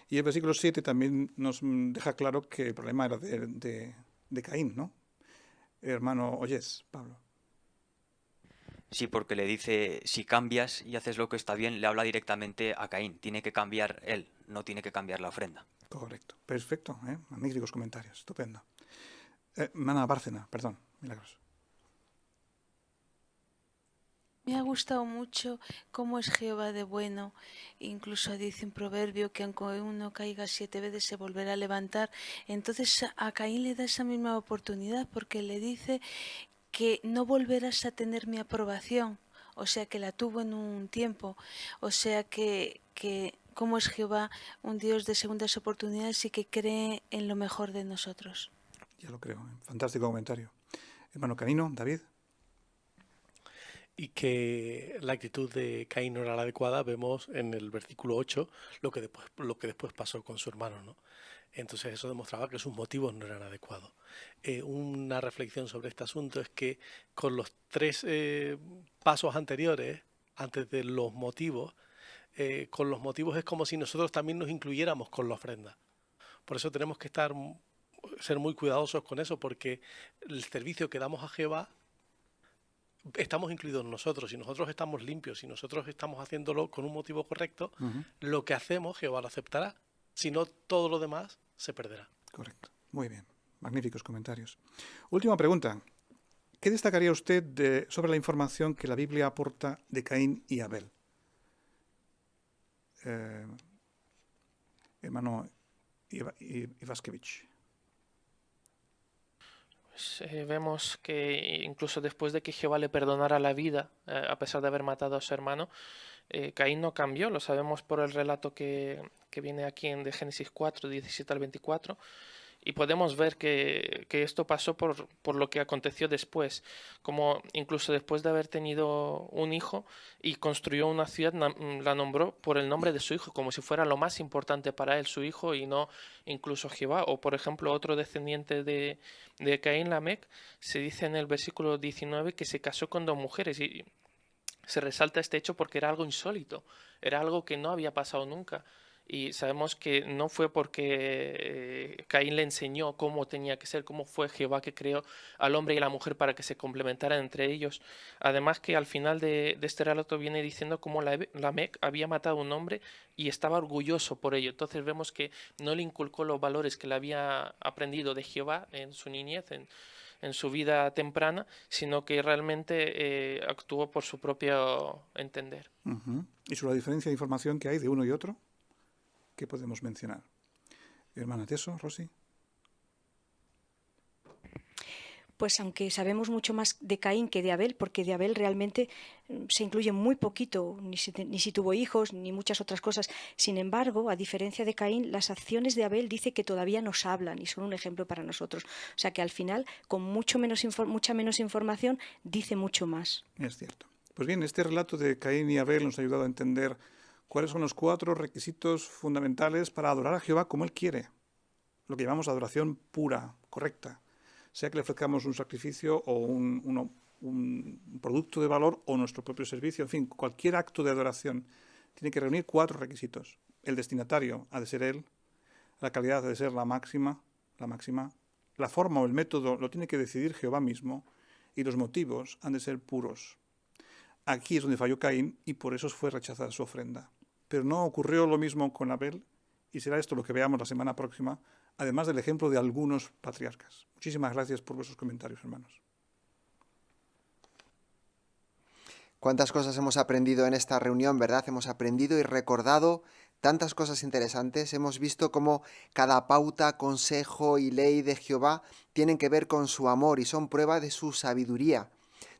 Y el versículo 7 también nos deja claro que el problema era de Caín, ¿no? Hermano Oyes, Pablo. Sí, porque le dice, si cambias y haces lo que está bien, le habla directamente a Caín. Tiene que cambiar él, no tiene que cambiar la ofrenda. Correcto. Perfecto, ¿eh? Magníficos comentarios. Estupendo. Mana Bárcena, perdón, Milagros. Me ha gustado mucho cómo es Jehová de bueno. Incluso dice un proverbio que aunque uno caiga 7 veces se volverá a levantar. Entonces a Caín le da esa misma oportunidad porque le dice que no volverás a tener mi aprobación. O sea que la tuvo en un tiempo. O sea que cómo es Jehová, un Dios de segundas oportunidades y que cree en lo mejor de nosotros. Ya lo creo. Fantástico comentario. Hermano Canino, David. Y que la actitud de Caín no era la adecuada, vemos en el versículo 8 lo que después pasó con su hermano, ¿no? Entonces eso demostraba que sus motivos no eran adecuados. Una reflexión sobre este asunto es que con los 3 pasos anteriores, antes de los motivos, con los motivos es como si nosotros también nos incluyéramos con la ofrenda. Por eso tenemos que ser muy cuidadosos con eso, porque el servicio que damos a Jehová estamos incluidos nosotros. Si nosotros estamos limpios, si nosotros estamos haciéndolo con un motivo correcto, lo que hacemos Jehová lo aceptará. Si no, todo lo demás se perderá. Correcto. Muy bien. Magníficos comentarios. Última pregunta. ¿Qué destacaría usted sobre la información que la Biblia aporta de Caín y Abel? Hermano Ivaskevich. Vemos que incluso después de que Jehová le perdonara la vida, a pesar de haber matado a su hermano, Caín no cambió. Lo sabemos por el relato que viene aquí de Génesis 4, 17 al 24. Y podemos ver que esto pasó por lo que aconteció después, como incluso después de haber tenido un hijo y construyó una ciudad, la nombró por el nombre de su hijo, como si fuera lo más importante para él, su hijo, y no incluso Jehová. O por ejemplo, otro descendiente de Caín, Lamec, se dice en el versículo 19 que se casó con 2 mujeres, y se resalta este hecho porque era algo insólito, era algo que no había pasado nunca. Y sabemos que no fue porque Caín le enseñó cómo tenía que ser, cómo fue Jehová que creó al hombre y a la mujer para que se complementaran entre ellos. Además que al final de este relato viene diciendo cómo Lamec había matado a un hombre y estaba orgulloso por ello. Entonces vemos que no le inculcó los valores que le había aprendido de Jehová en su niñez, en su vida temprana, sino que realmente actuó por su propio entender. ¿Y sobre la diferencia de información que hay de uno y otro? ¿Qué podemos mencionar? Hermana Teso, Rosy. Pues aunque sabemos mucho más de Caín que de Abel, porque de Abel realmente se incluye muy poquito, ni si tuvo hijos, ni muchas otras cosas. Sin embargo, a diferencia de Caín, las acciones de Abel dice que todavía nos hablan y son un ejemplo para nosotros. O sea que al final, con mucha menos información, dice mucho más. Es cierto. Pues bien, este relato de Caín y Abel nos ha ayudado a entender cuáles son los 4 requisitos fundamentales para adorar a Jehová como Él quiere. Lo que llamamos adoración pura, correcta, sea que le ofrezcamos un sacrificio o un producto de valor o nuestro propio servicio, en fin, cualquier acto de adoración tiene que reunir 4 requisitos. El destinatario ha de ser él, la calidad ha de ser la máxima, la forma o el método lo tiene que decidir Jehová mismo y los motivos han de ser puros. Aquí es donde falló Caín y por eso fue rechazada su ofrenda. Pero no ocurrió lo mismo con Abel y será esto lo que veamos la semana próxima, además del ejemplo de algunos patriarcas. Muchísimas gracias por vuestros comentarios, hermanos. Cuántas cosas hemos aprendido en esta reunión, ¿verdad? Hemos aprendido y recordado tantas cosas interesantes. Hemos visto cómo cada pauta, consejo y ley de Jehová tienen que ver con su amor y son prueba de su sabiduría.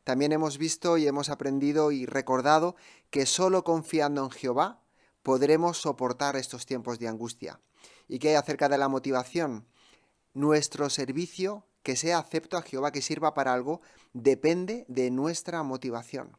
También hemos visto y hemos aprendido y recordado que solo confiando en Jehová podremos soportar estos tiempos de angustia. ¿Y qué hay acerca de la motivación? Nuestro servicio, que sea acepto a Jehová, que sirva para algo, depende de nuestra motivación.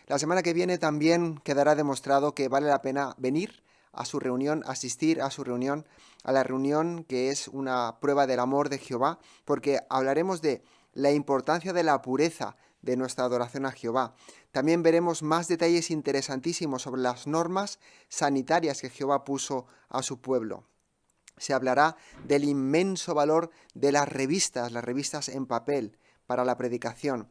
La semana que viene también quedará demostrado que vale la pena venir a su reunión, asistir a su reunión, a la reunión que es una prueba del amor de Jehová, porque hablaremos de la importancia de la pureza de nuestra adoración a Jehová. También veremos más detalles interesantísimos sobre las normas sanitarias que Jehová puso a su pueblo. Se hablará del inmenso valor de las revistas en papel para la predicación.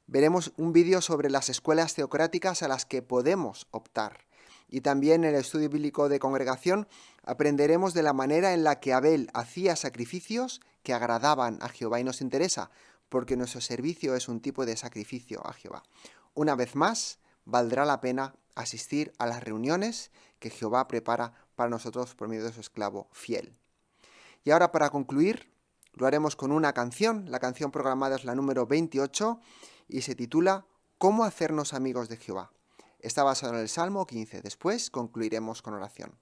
Veremos un vídeo sobre las escuelas teocráticas a las que podemos optar. Y también en el estudio bíblico de congregación aprenderemos de la manera en la que Abel hacía sacrificios que agradaban a Jehová. Y nos interesa, porque nuestro servicio es un tipo de sacrificio a Jehová. Una vez más, valdrá la pena asistir a las reuniones que Jehová prepara para nosotros por medio de su esclavo fiel. Y ahora, para concluir, lo haremos con una canción. La canción programada es la número 28 y se titula ¿Cómo hacernos amigos de Jehová? Está basado en el Salmo 15. Después concluiremos con oración.